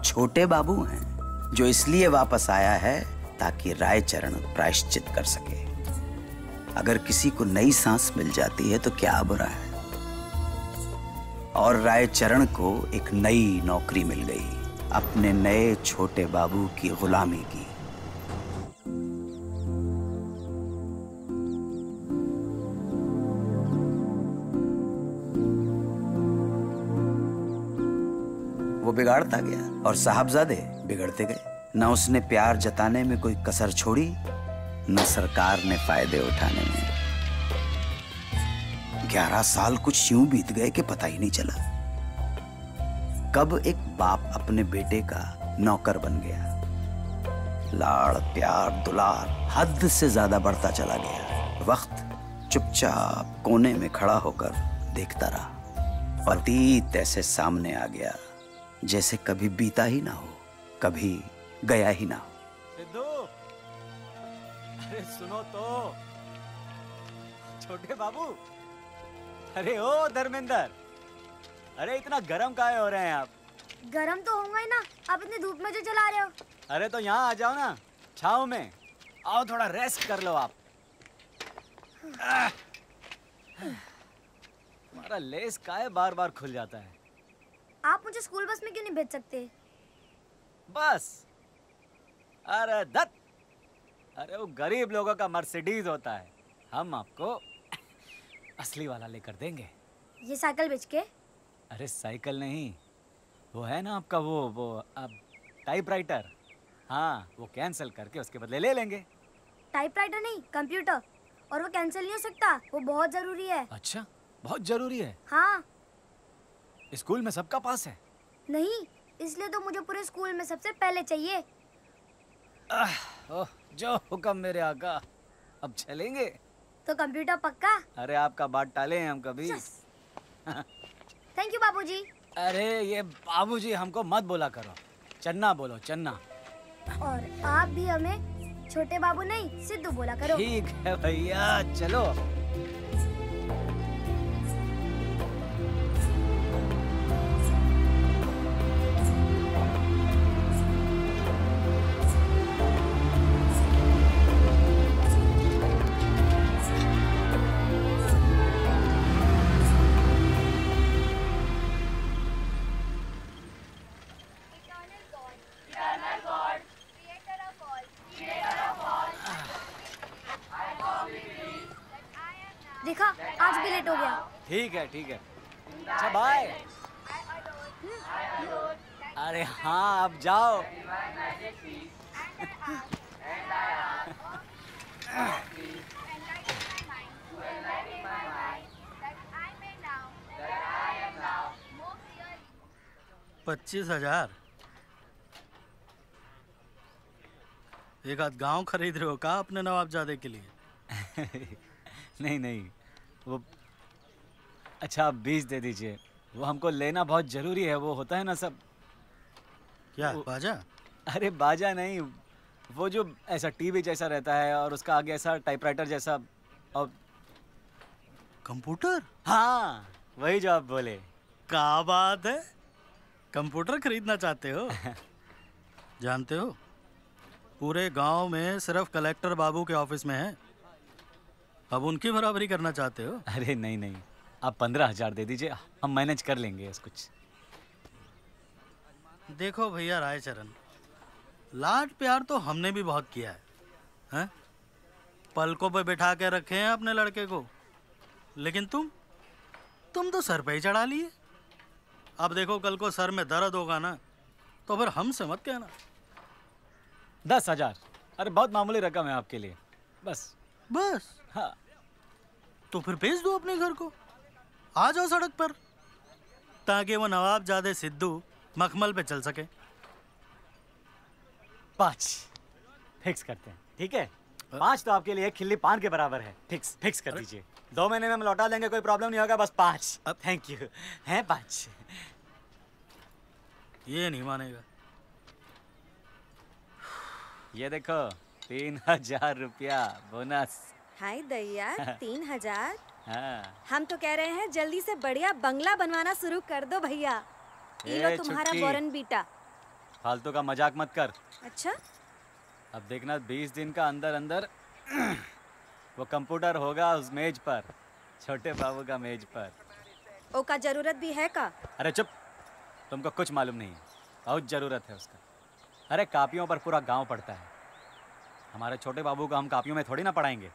छोटे बाबू हैं, जो इसलिए वापस आया है ताकि रायचरण प्रायश्चित कर सके। अगर किसी को नई सांस मिल जाती है तो क्या बुरा है। और रायचरण को एक नई नौकरी मिल गई, अपने नए छोटे बाबू की गुलामी की। वो बिगाड़ता गया और साहबजादे बिगड़ते गए। न उसने प्यार जताने में कोई कसर छोड़ी, न सरकार ने फायदे उठाने में। 11 साल कुछ यूं बीत गए कि पता ही नहीं चला कब एक बाप अपने बेटे का नौकर बन गया। लाड़ प्यार दुलार हद से ज्यादा बढ़ता चला गया। वक्त चुपचाप कोने में खड़ा होकर देखता रहा। अतीत ऐसे सामने आ गया जैसे कभी बीता ही ना हो, कभी गया ही ना हो। सिद्धू, अरे सुनो तो, छोटे बाबू, अरे ओ धर्मेंद्र, अरे इतना गरम काहे हो रहे हैं आप? गरम तो होगा ही ना, आप इतनी धूप में जो चला रहे हो। अरे तो यहाँ आ जाओ ना, छाँव में आओ, थोड़ा रेस्ट कर लो आप। तुम्हारा लेस काहे बार बार खुल जाता है? आप मुझे स्कूल बस में क्यों नहीं भेज सकते? बस, अरे दत्त, अरे वो गरीब लोगों का मर्सिडीज होता है, हम आपको असली वाला लेकर देंगे। ये साइकिल बेच के? अरे साइकिल नहीं, वो है ना आपका वो अब टाइपराइटर, हाँ वो कैंसिल करके उसके बदले ले लेंगे। टाइपराइटर नहीं, कंप्यूटर, और वो कैंसिल नहीं हो सकता, वो बहुत जरूरी है। अच्छा, बहुत जरूरी है। हाँ। स्कूल में सबका पास है। नहीं, इसलिए तो मुझे पूरे स्कूल में सबसे पहले चाहिए। ओह, जो हुक्म मेरे आका। अब चलेंगे? तो कंप्यूटर पक्का? अरे आपका बात टाले हैं हम कभी। थैंक यू बाबूजी। अरे ये बाबूजी हमको मत बोला करो, चन्ना बोलो, चन्ना। और आप भी हमें छोटे बाबू नहीं सिद्धू बोला करो। ठीक है भैया, चलो। देखा, आज भी लेट हो गया। ठीक है, ठीक है। अच्छा बाय। अरे हाँ, अब जाओ। $25,000। एक आध गांव खरीद रहे हो का अपने नवाबजादे के लिए? नहीं नहीं, वो अच्छा आप 20 दे दीजिए। वो हमको लेना बहुत जरूरी है। वो होता है ना सब। क्या बाजा? अरे बाजा नहीं, वो जो ऐसा टीवी जैसा रहता है और उसका आगे ऐसा टाइपराइटर जैसा और कंप्यूटर। हाँ, वही जो आप बोले। क्या बात है, कंप्यूटर खरीदना चाहते हो? जानते हो, पूरे गांव में सिर्फ कलेक्टर बाबू के ऑफिस में है। अब उनकी बराबरी करना चाहते हो? अरे नहीं नहीं, आप 15,000 दे दीजिए, हम मैनेज कर लेंगे कुछ। देखो भैया रायचरण, लाड प्यार तो हमने भी बहुत किया है, पलकों पे बिठा के रखे हैं अपने लड़के को, लेकिन तुम तो सर पे ही चढ़ा लिए। अब देखो कल को सर में दर्द होगा ना, तो फिर हमसे मत कहना। 10,000, अरे बहुत मामूली रकम है आपके लिए। बस बस। हाँ, तो फिर भेज दो अपने घर को, आ जाओ सड़क पर, ताकि वो नवाबजादे सिद्धू मखमल पे चल सके। 5 फिक्स करते हैं, ठीक है? 5 तो आपके लिए एक खिल्ली पान के बराबर है। फिक्स कर दीजिए। 2 महीने में हम लौटा देंगे, कोई प्रॉब्लम नहीं होगा। बस 5। Thank you. हैं 5? ये नहीं मानेगा। ये देखो 3,000 रुपया बोनस। हाय दैया, 3,000। हाँ। हम तो कह रहे हैं जल्दी से बढ़िया बंगला बनवाना शुरू कर दो भैया। ये लो तुम्हारा छुटकी, बोरनवीटा। फालतू का मजाक मत कर। अच्छा, अब देखना 20 दिन का अंदर अंदर वो कंप्यूटर होगा उस मेज पर, छोटे बाबू का मेज पर। ओ का जरूरत भी है का? अरे चुप, तुमको कुछ मालूम नहीं है। बहुत जरूरत है उसका। अरे कापियों पर पूरा गांव पढ़ता है। हमारे छोटे बाबू को हम कापियों में थोड़ी ना पढ़ाएंगे।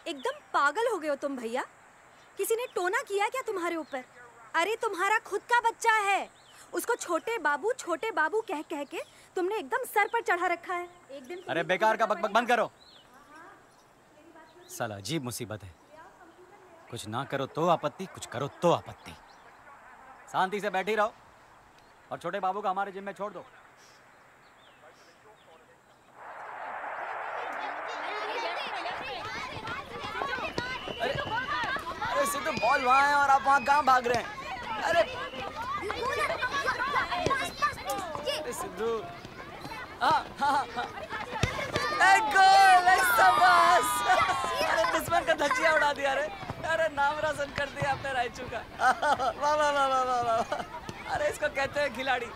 एकदम पागल हो गए हो तुम भैया। किसी ने टोना किया क्या तुम्हारे ऊपर? अरे तुम्हारा खुद का बच्चा है, उसको छोटे बाबू कह कह के तुमने एकदम सर पर चढ़ा रखा है। एक दिन अरे बेकार का बकबक बंद करो। साला अजीब मुसीबत है, कुछ ना करो तो आपत्ति, कुछ करो तो आपत्ति। शांति से बैठी रहो और छोटे बाबू को हमारे जिम्मे छोड़ दो। अरे सिद्धू, बॉल वहाँ है और आप वहाँ कहाँ भाग रहे हैं? अरे सिद्धू, गोल, अरे दुश्मन का धज्जियां उड़ा दिया रे। अरे नाम रोशन कर दिया आपने रायचू का। वाह वाह वाह वाह वाह वाह। अरे इसको कहते हैं खिलाड़ी।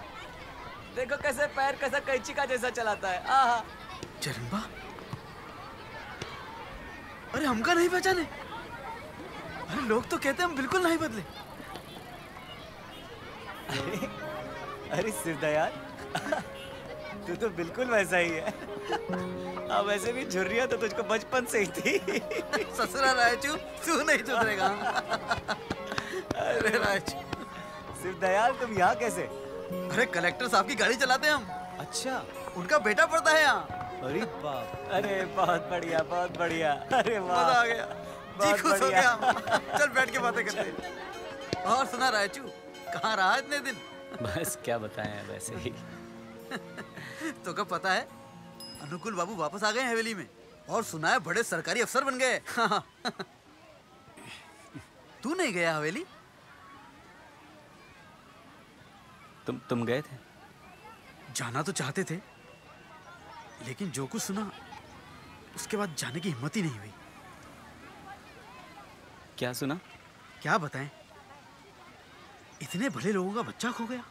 देखो कैसे पैर कैसा कैंची का जैसा चलाता है। आहा। चरंबा, अरे हमका नहीं पहचाने? अरे लोग तो कहते हैं हम बिल्कुल नहीं बदले। अरे शिवदयाल, तू तो बिल्कुल वैसा ही है। अब वैसे भी झुर्रिया तो तुझको बचपन से ही थी। ससुरा रायचू, तू नहीं सुधरेगा। अरे रायचू, शिवदयाल तुम यहाँ कैसे? अरे कलेक्टर साहब की गाड़ी चलाते हैं हम। अच्छा, उनका बेटा पड़ता है यहाँ। अरे बाप, अरे बहुत बढ़िया बहुत बढ़िया। अरे वाह, मजा आ गया। जी खुश हो गया। चल बैठ के बातें करते हैं। और सुना रायचू, कहाँ रहा इतने दिन? बस क्या बताएं, वैसे ही। तो कब पता है अनुकूल बाबू वापस आ गए हैं हवेली में, और सुना है बड़े सरकारी अफसर बन गए। तू नहीं गया हवेली? तुम गए थे? जाना तो चाहते थे, लेकिन जो कुछ सुना उसके बाद जाने की हिम्मत ही नहीं हुई। क्या सुना? क्या बताएं, इतने भले लोगों का बच्चा खो गया।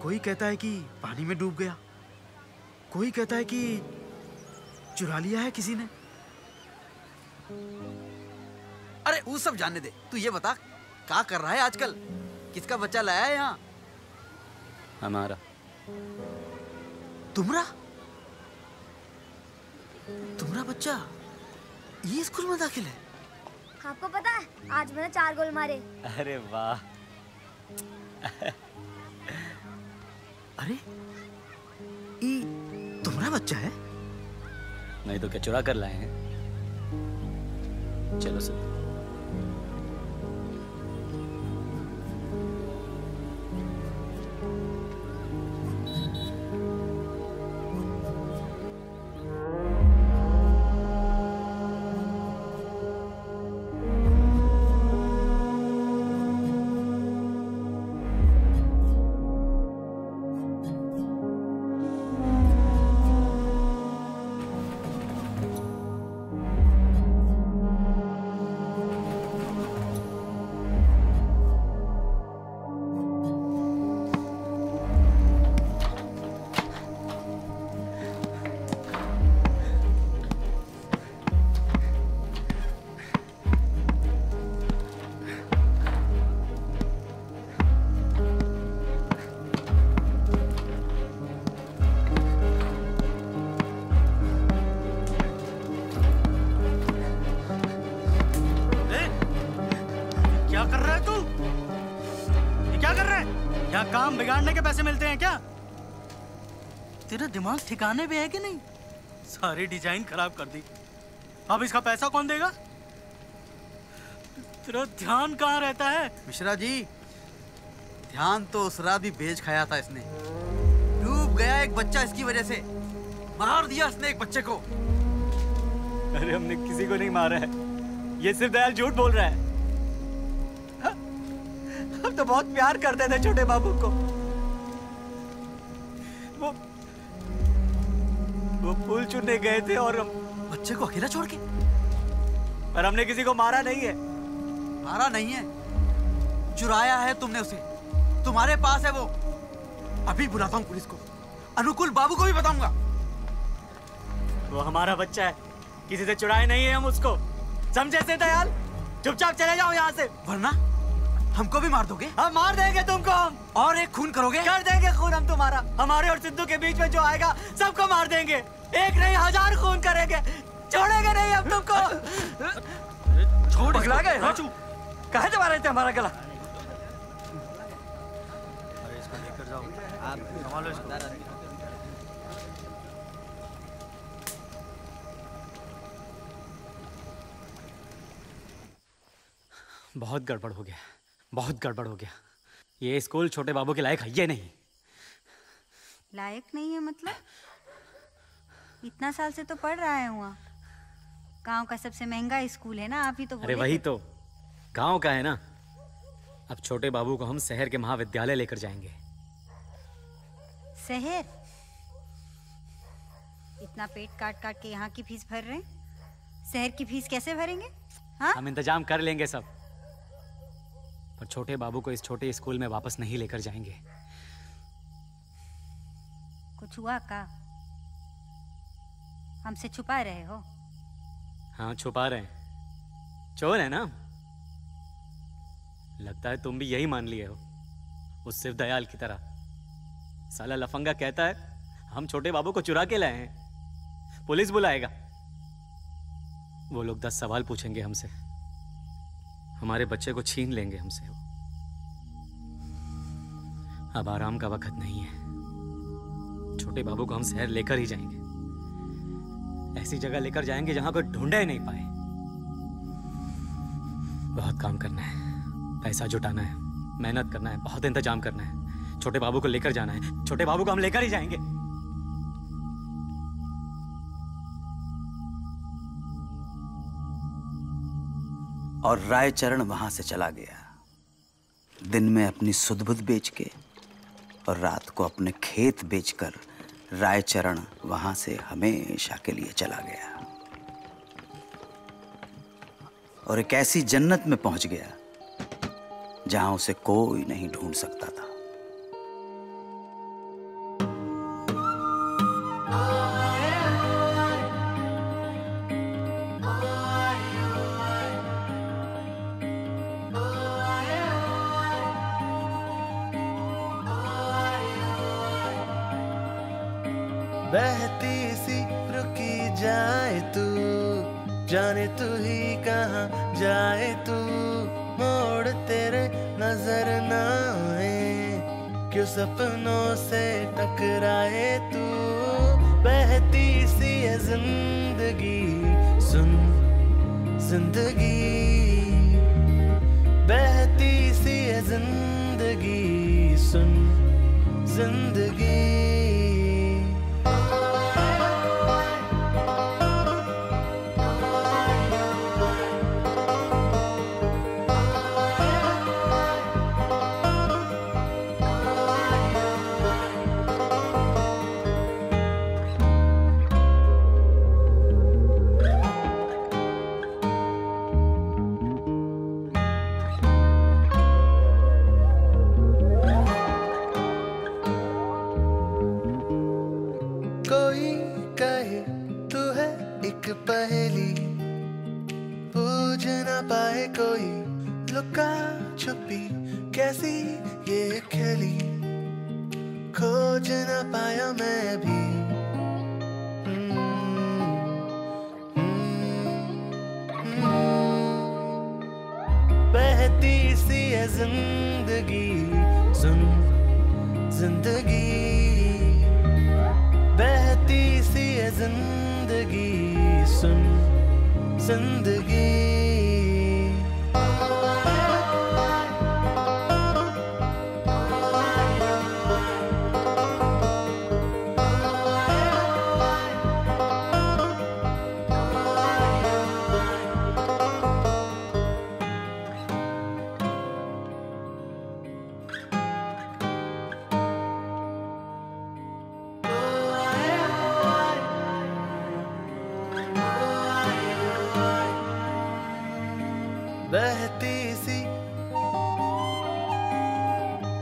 कोई कहता है कि पानी में डूब गया, कोई कहता है कि चुरा लिया है किसी ने। अरे वो सब जानने दे, तू ये बता क्या कर रहा है आजकल? किसका बच्चा लाया है यहाँ? हमारा। तुम्हारा बच्चा ये स्कूल में दाखिल है? आपको पता है आज मैंने 4 गोल मारे। अरे वाह। अरे ये तुम्हारा बच्चा है? नहीं तो क्या चुरा कर लाए हैं? चलो सब। काम बिगाड़ने के पैसे मिलते हैं क्या? तेरा दिमाग ठिकाने पे है कि नहीं? सारी डिजाइन खराब कर दी। अब इसका पैसा कौन देगा? तेरा ध्यान कहाँ रहता है? मिश्रा जी, ध्यान तो उस रात भी बेच खाया था इसने। डूब गया एक बच्चा इसकी वजह से। मार दिया इसने एक बच्चे को। अरे हमने किसी को नहीं मारा है, ये सिर्फ दयाल झूठ बोल रहा है। हम तो बहुत प्यार करते थे छोटे बाबू को। वो फूल चुनने गए थे और हम बच्चे को अकेला छोड़ के। पर हमने किसी को मारा नहीं है। मारा नहीं है, चुराया है तुमने उसे। तुम्हारे पास है वो। अभी बुलाता हूँ पुलिस को, अनुकूल बाबू को भी बताऊंगा। वो हमारा बच्चा है, किसी से चुराए नहीं है हम उसको। समझे से दयाल? चुपचाप चले जाओ यहाँ से, वरना हमको भी मार दोगे। हम मार देंगे तुमको। हम और एक खून करोगे? कर देंगे खून हम तुम्हारा। हमारे और सिद्धू के बीच में जो आएगा सबको मार देंगे। एक नहीं 1000 खून करेंगे, छोड़ेंगे नहीं हम तुमको। छोड़ पगला गए राजू, कहे दबा रहे थे हमारा गला? अरे इसको लेकर जाओ, आप संभालो इसको। बहुत गड़बड़ हो गया, बहुत गड़बड़ हो गया। ये स्कूल छोटे बाबू के लायक है ये नहीं। लायक नहीं है मतलब? इतना साल से तो पढ़ रहा है वहाँ। गांव का सबसे महंगा स्कूल है ना, आप ही तो बोले। अरे वही तो, गांव का है ना। अब छोटे बाबू को हम शहर के महाविद्यालय लेकर जाएंगे। शहर? इतना पेट काट काट के यहाँ की फीस भर रहे हैं, शहर की फीस कैसे भरेंगे? हाँ? हम इंतजाम कर लेंगे सब, पर छोटे बाबू को इस छोटे स्कूल में वापस नहीं लेकर जाएंगे। कुछ हुआ का? हमसे छुपा रहे हो? हाँ छुपा रहे हैं, चोर है ना। लगता है तुम भी यही मान लिए हो, उस सिर्फ दयाल की तरह। साला लफंगा कहता है हम छोटे बाबू को चुरा के लाए हैं, पुलिस बुलाएगा। वो लोग 10 सवाल पूछेंगे हमसे, हमारे बच्चे को छीन लेंगे हमसे। अब आराम का वक्त नहीं है, छोटे बाबू को हम शहर लेकर ही जाएंगे। ऐसी जगह लेकर जाएंगे जहां कोई ढूंढे ही नहीं पाए। बहुत काम करना है, पैसा जुटाना है, मेहनत करना है, बहुत इंतजाम करना है। छोटे बाबू को लेकर जाना है। छोटे बाबू को हम लेकर ही जाएंगे। और रायचरण वहां से चला गया, दिन में अपनी सुध-बुध बेच के और रात को अपने खेत बेचकर रायचरण वहां से हमेशा के लिए चला गया और एक ऐसी जन्नत में पहुंच गया जहां उसे कोई नहीं ढूंढ सकता था। बहती सी रुकी जाए तू, जाने तू ही कहाँ जाए तू, मोड़ तेरे नजर ना आए, क्यों सपनों से टकराए तू। बहती सी है जिंदगी, सुन जिंदगी, बहती सी है जिंदगी, सुन जिंदगी। कोई कहे तू है एक पहेली, पूछ ना पाए कोई लुका छुपी कैसी ये खेली, खोज ना पाया मैं भी। बहती सी है जिंदगी, सुन जिंदगी, बहती सी है जिंदगी, सुन जिंदगी। बहती सी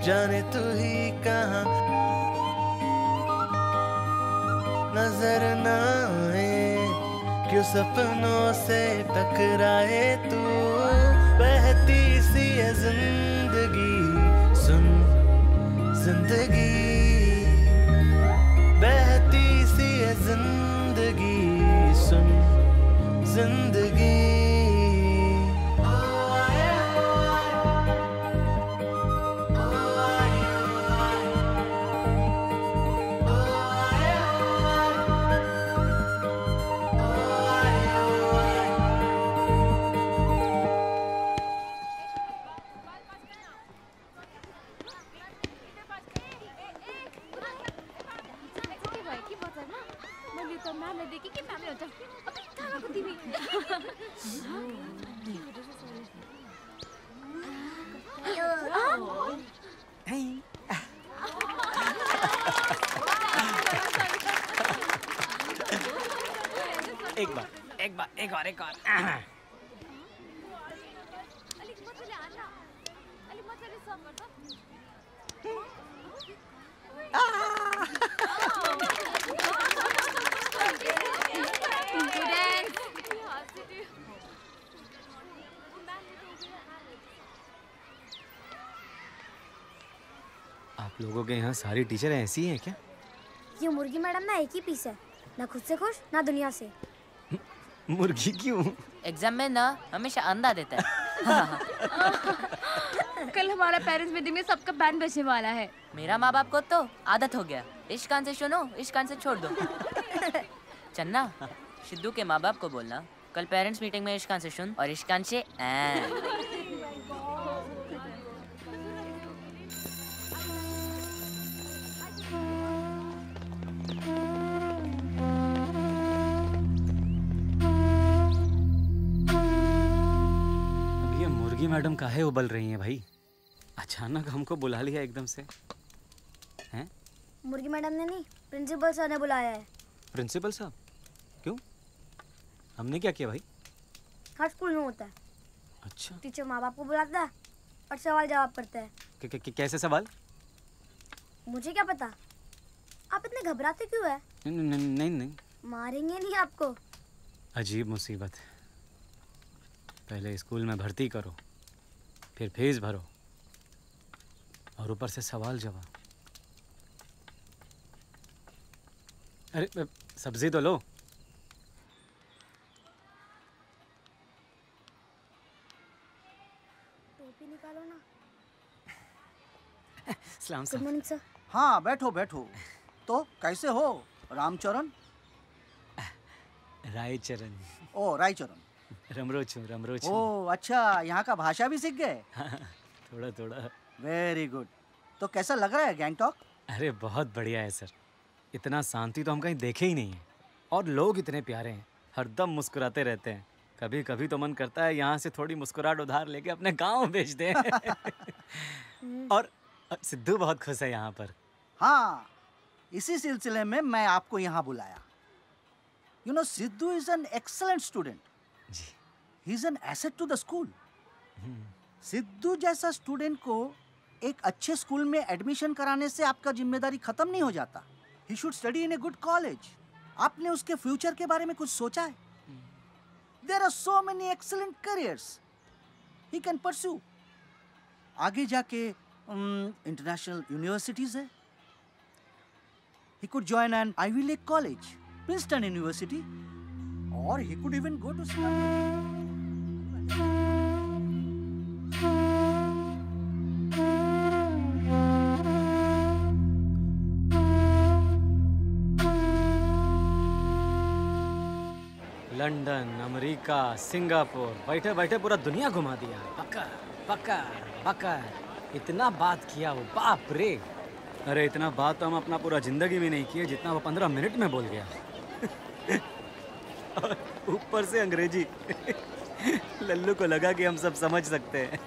जाने तू ही कहाँ नजर ना आए, क्यों सपनों से टकराए तू। बहती सी है जिंदगी, सुन जिंदगी, बहती सी है जिंदगी, सुन जिंदगी। एक और आप लोगों के यहाँ सारी टीचर ऐसी हैं क्या? ये मुर्गी मैडम ना एक ही पीस है, ना खुद से खुश ना दुनिया से। मुर्गी क्यों? एग्जाम में ना हमेशा अंडा देता है। कल हमारा पेरेंट्स मीटिंग में सबका बैंड बजने वाला है। मेरा माँ बाप को तो आदत हो गया, इस कान से सुनो इस कान से छोड़ दो। चन्ना, सिद्धू के माँ बाप को बोलना कल पेरेंट्स मीटिंग में इस कान से सुन और इस कान से मैडम काहे उबल रही हैं भाई? अचानक हमको बुला लिया एकदम से। हैं? मुर्गी मैडम ने नहीं, प्रिंसिपल सर ने बुलाया है। प्रिंसिपल साहब? क्यों? हमने क्या किया भाई? हर स्कूल में होता है। अच्छा। टीचर माँ बाप को बुलाता है और सवाल जवाब करता है। कैसे सवाल? मुझे क्या पता, आप इतने घबराते क्यों है? नहीं। मारेंगे नहीं आपको। अजीब मुसीबत। पहले स्कूल में भर्ती करो, फिर फीस भरो और ऊपर से सवाल जवाब। अरे सब्जी तो लो। टोपी निकालो ना। सलाम गुड मॉर्निंग सर। हाँ बैठो बैठो। तो कैसे हो रामचरण? रायचरण। ओ रायचरण। रमरोचू। ओ अच्छा, यहाँ का भाषा भी सीख गए? थोड़ा थोड़ा। Very good. तो कैसा लग रहा है गैंगटॉक? अरे बहुत बढ़िया है सर। इतना शांति तो हम कहीं देखे ही नहीं है। और लोग इतने प्यारे हैं, हरदम मुस्कुराते रहते हैं। कभी कभी तो मन करता है यहाँ से थोड़ी मुस्कुराहट उधार लेके अपने गांव भेज दें। और सिद्धू बहुत खुश है यहाँ पर। हाँ, इसी सिलसिले में मैं आपको यहाँ बुलाया। You know, Sidhu is an excellent student. Ji. He is an asset to the school. Sidhu जैसा स्टूडेंट को एक अच्छे स्कूल में एडमिशन कराने से आपका जिम्मेदारी खत्म नहीं हो जाता। He should study in a good college. आपने उसके फ्यूचर के बारे में कुछ सोचा है? There are so many excellent careers he can pursue. आगे जाके इंटरनेशनल यूनिवर्सिटीज है। He could join an Ivy League college, Princeton University, or he could even go to Stanford. London, America, Singapore, बैठे बैठे पूरा दुनिया घुमा दिया। पकड़ पकड़ पकड़, इतना बात किया वो, बाप रे। अरे इतना बात तो हम अपना पूरा जिंदगी में नहीं किए जितना वो 15 मिनट में बोल गया। और ऊपर से अंग्रेजी। लल्लू को लगा कि हम सब समझ सकते हैं।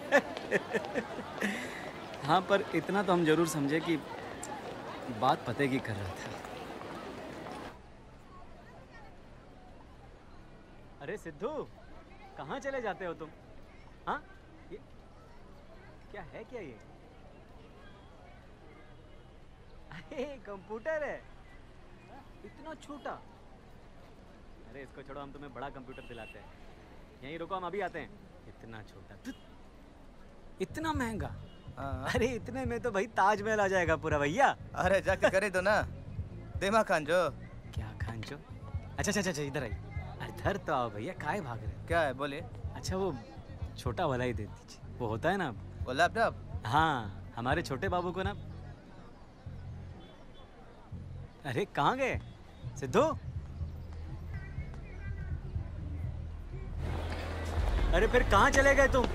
हाँ, पर इतना तो हम जरूर समझे कि बात पते की कर रहा था। अरे सिद्धू, कहाँ चले जाते हो तुम? हाँ, ये क्या है? क्या ये? अरे कंप्यूटर है, इतना छोटा। अरे इसको छोड़ो, हम तुम्हें बड़ा कंप्यूटर दिलाते हैं। यहीं रुको, हम अभी आते हैं। इतना छोटा, इतना महंगा। अरे इतने में तो भाई ताजमहल आ जाएगा पूरा भैया। अरे जाके करे दो ना। देमा खांजो। क्या खांजो? अच्छा, इधर आई। अरे इधर तो आओ भैया, काहे भाग रहे? क्या है बोले? अच्छा वो छोटा वाला ही दे दीजिए, वो होता है ना वो लैपटॉप। हाँ, हमारे छोटे बाबू को ना। अरे कहाँ गए सिद्धू? अरे फिर कहाँ चले गए तुम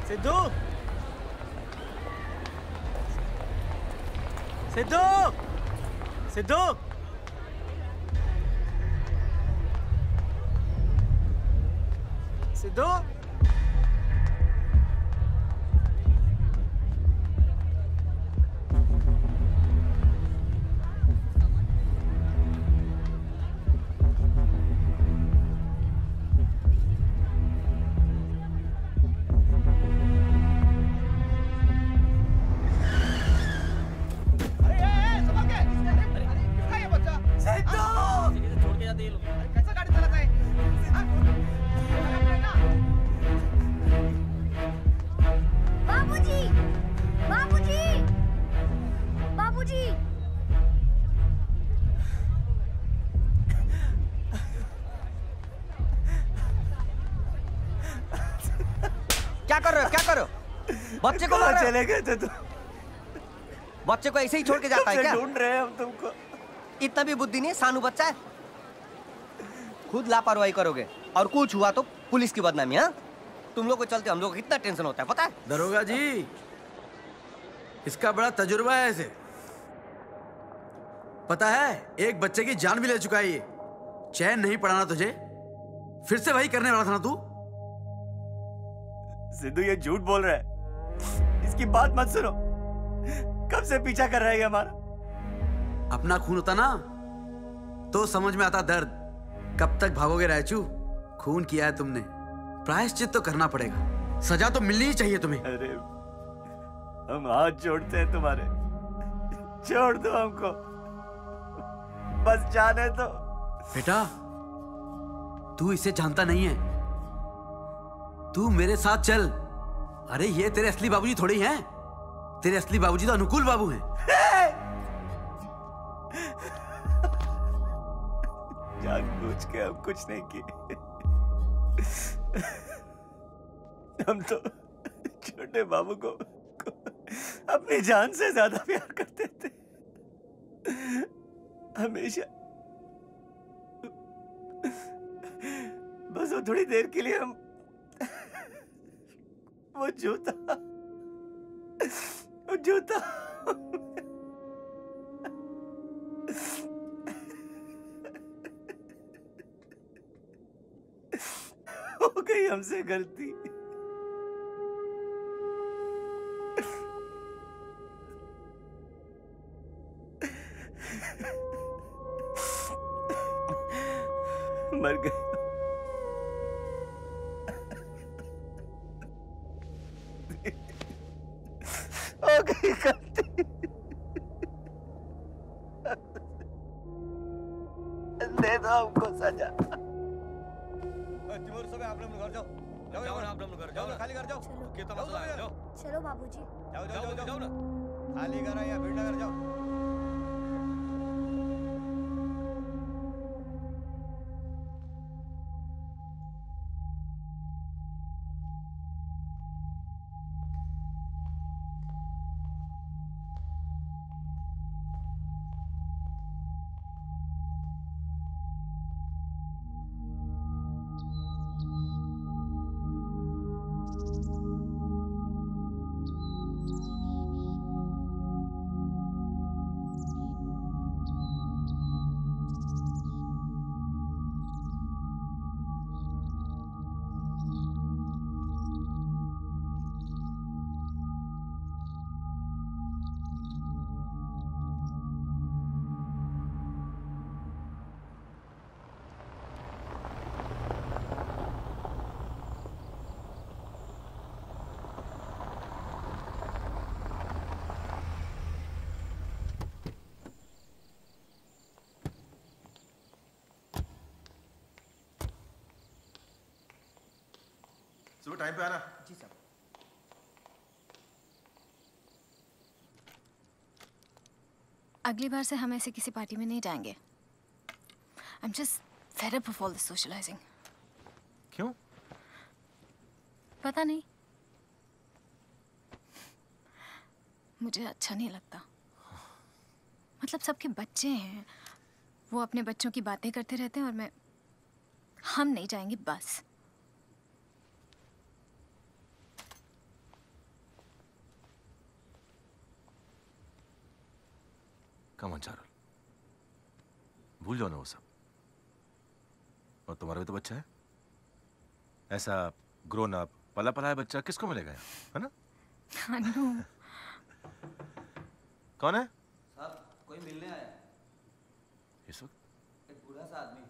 सिद्धू? सिद्धू, सिद्धू, सिद्धू। बच्चे को मार चले गए थे तुम? बच्चे को ऐसे ही छोड़ के जाता है क्या? ढूंढ रहे हैं हम तुमको। इतना भी बुद्धि नहीं है, सानू बच्चा है। खुद लापरवाही करोगे और कुछ हुआ तो पुलिस की बदनामी। हाँ, तुम लोग को चलते हम लोग को कितना टेंशन होता है पता है? दरोगा जी, इसका बड़ा तजुर्बा है ऐसे। पता है, एक बच्चे की जान भी ले चुका है ये। चैन नहीं पड़ाना तुझे, फिर से वही करने वाला था ना तू। सिद्धू ये झूठ बोल रहा है, इसकी बात मत सुनो। कब से पीछा कर रहा है ये हमारा? अपना खून होता ना तो समझ में आता दर्द। कब तक भागोगे रायचू? खून किया है तुमने, प्रायश्चित तो करना पड़ेगा, सजा तो मिलनी ही चाहिए तुम्हें। अरे हम हाथ जोड़ते हैं तुम्हारे, छोड़ दो हमको, बस जाने दो। बेटा तू इसे जानता नहीं है, तू मेरे साथ चल। अरे ये तेरे असली बाबूजी थोड़ी हैं, तेरे असली बाबूजी तो अनुकूल बाबू हैं। जानबूझ के हम कुछ नहीं किए, हम तो छोटे बाबू को अपनी जान से ज्यादा प्यार करते थे, हमेशा। बस वो थोड़ी देर के लिए हम वो जूता हो गई हमसे गलती। मर गए। हो गई गलती, दे दो हमको सजा। तिमोर सब आप लोग घर जाओ, जाओ ना आप लोग घर जाओ, खाली घर जाओ। कितना मसला है? जाओ चलो बाबूजी। जाओ जाओ जाओ ना, खाली घर है या बिल्डा घर जाओ। सुबह टाइम पे आना। जी साहब। अगली बार से हम ऐसे किसी पार्टी में नहीं जाएंगे। I am just fed up of all this socialising. क्यों? पता नहीं, मुझे अच्छा नहीं लगता। मतलब सबके बच्चे हैं, वो अपने बच्चों की बातें करते रहते हैं और हम नहीं जाएंगे बस। कम ऑन चारुल, भूल जाओ ना वो सब। और तुम्हारा भी तो बच्चा है, ऐसा ग्रोन अप पला पलाया बच्चा किसको मिलेगा यार, है ना? अनु। कौन है? साहब कोई मिलने आया है इस वक्त? एक बूढ़ा सा आदमी।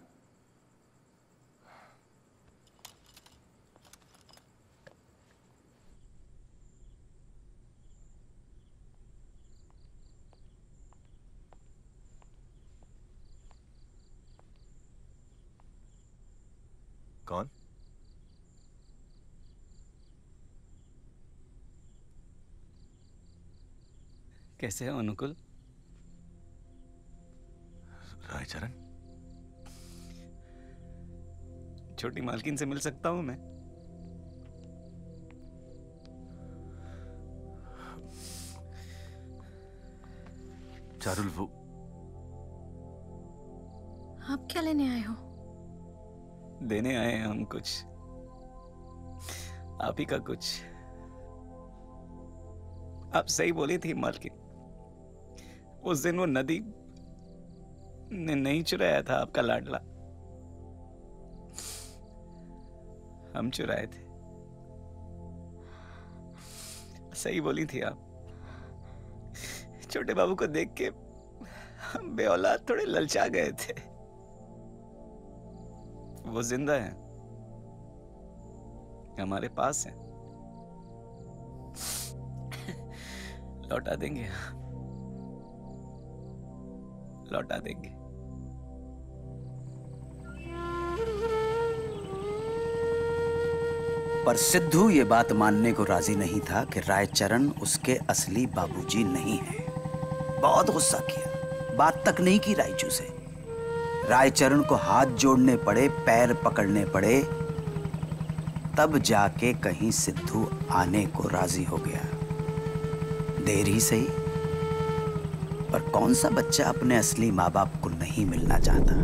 कौन? कैसे हो अनुकुल? रायचरण? छोटी मालकिन से मिल सकता हूं मैं? चारुल वो आप क्या लेने आए हो? देने आए हैं हम कुछ, आप ही का कुछ। आप सही बोली थी मालकिन, उस दिन वो नदी ने नहीं चुराया था आपका लाडला, हम चुराए थे। सही बोली थी आप। छोटे बाबू को देख के हम बेऔलाद थोड़े ललचा गए थे। वो जिंदा है, हमारे पास है, लौटा देंगे, लौटा देंगे। पर सिद्धू ये बात मानने को राजी नहीं था कि रायचरण उसके असली बाबूजी नहीं है। बहुत गुस्सा किया, बात तक नहीं की रायचू से। रायचरण को हाथ जोड़ने पड़े, पैर पकड़ने पड़े, तब जाके कहीं सिद्धू आने को राजी हो गया। देर ही सही, पर कौन सा बच्चा अपने असली माँ बाप को नहीं मिलना चाहता।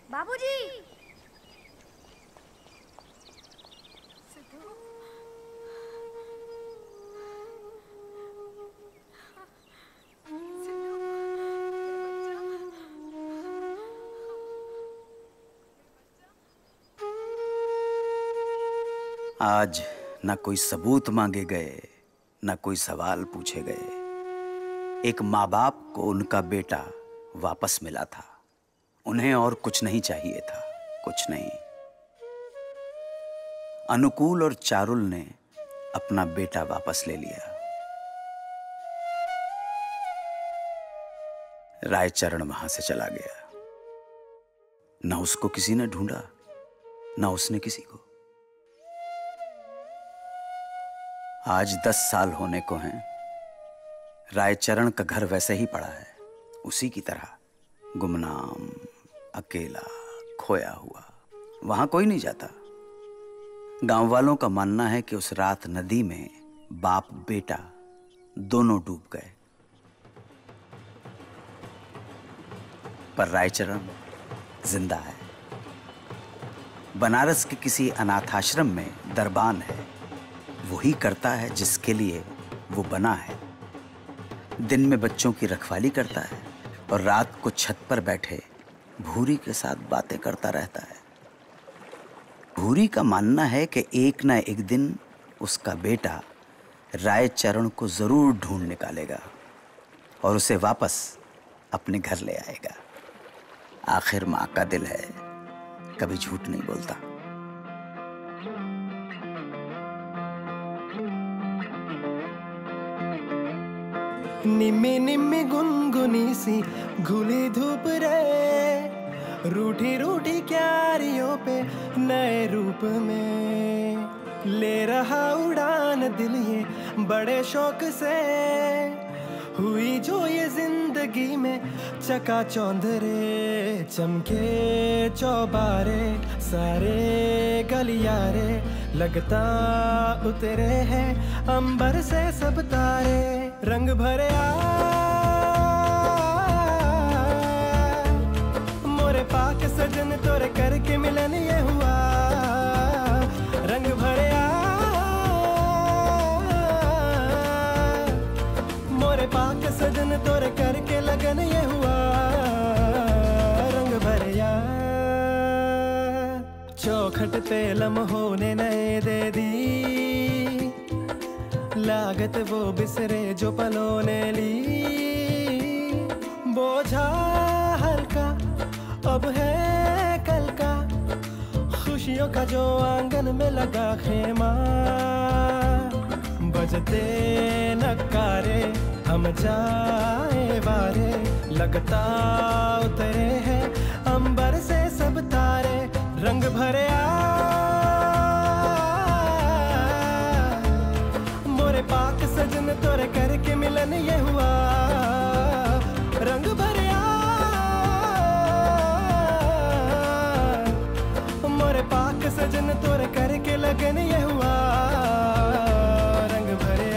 बाबूजी। आज न कोई सबूत मांगे गए, न कोई सवाल पूछे गए। एक माँ बाप को उनका बेटा वापस मिला था। उन्हें और कुछ नहीं चाहिए था, कुछ नहीं। अनुकूल और चारुल ने अपना बेटा वापस ले लिया। रायचरण वहां से चला गया। न उसको किसी ने ढूंढा, न उसने किसी को। आज 10 साल होने को हैं। रायचरण का घर वैसे ही पड़ा है, उसी की तरह, गुमनाम, अकेला, खोया हुआ। वहां कोई नहीं जाता। गांव वालों का मानना है कि उस रात नदी में बाप बेटा दोनों डूब गए, पर रायचरण जिंदा है। बनारस के किसी अनाथाश्रम में दरबान है। वही करता है जिसके लिए वो बना है। दिन में बच्चों की रखवाली करता है और रात को छत पर बैठे भूरी के साथ बातें करता रहता है। भूरी का मानना है कि एक ना एक दिन उसका बेटा रायचरण को जरूर ढूंढ निकालेगा और उसे वापस अपने घर ले आएगा। आखिर माँ का दिल है, कभी झूठ नहीं बोलता। निम्मी निम्मी गुनगुनी सी घुली धूप रे, रूठी रूठी क्यारियों पे नए रूप में ले रहा उड़ान दिल ये बड़े शौक से। हुई जो ये जिंदगी में चकाचौंध रे, चमके चौबारे सारे गलियारे, लगता उतरे हैं अंबर से सब तारे। रंग भरे मोरे पाक सजन तोरे करके मिलन ये हुआ। रंग भरे मोरे पाक सजन तोरे करके लगन ये हुआ। रंग भरे चौखट पे लम्हों ने नए दे दी, लागत वो बिसरे जो पलों ने ली। बोझा हल्का अब है कल का, खुशियों का जो आंगन में लगा खेमा। बजते नकारे हम जाए वारे, लगता उतरे हैं अंबर से सब तारे। रंग भरे मोरे पाक सजन तोरे करके मिलन ये हुआ। रंग भरे मोरे पाक सजन तोरे करके लगन ये हुआ। रंग भरे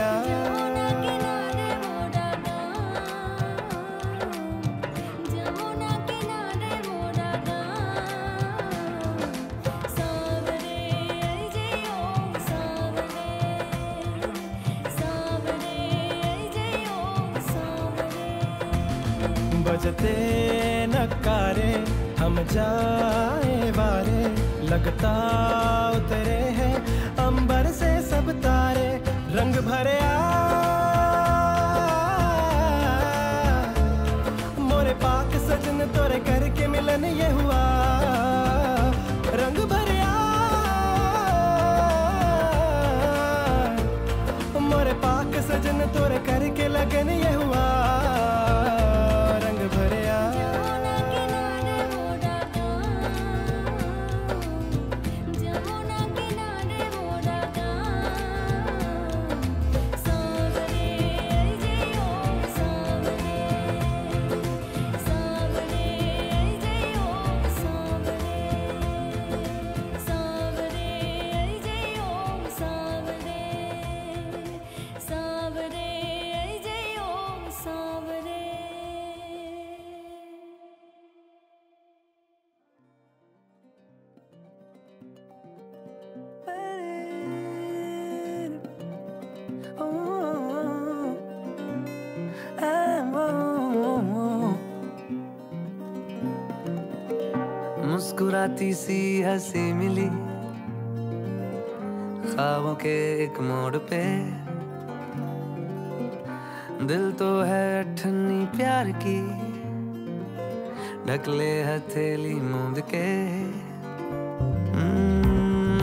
बजते नकारे हम जाए वारे, लगता उतरे हैं अंबर से सब तारे। रंग भरे मोरे पाक सजन तोरे करके मिलन ये हुआ। रंग भरे मोरे पाक सजन तोरे करके लगन ये हुआ। मुस्कुराती सी हंसी मिली ख्वाबों के एक मोड़ पे, दिल तो है ठन्नी प्यार की, ढक ले हथेली मूंद के।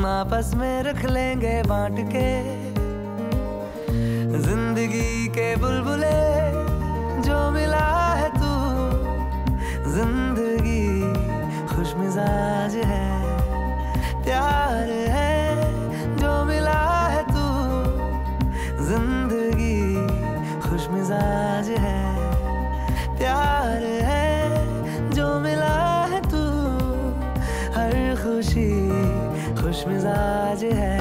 आपस में रख लेंगे बांट के जिंदगी के बुलबुले। जो मिला है तू जिंदगी खुशमिजाज है, प्यार है जो मिला है तू। जिंदगी खुशमिजाज है, प्यार है जो मिला है तू। हर खुशी खुशमिजाज है।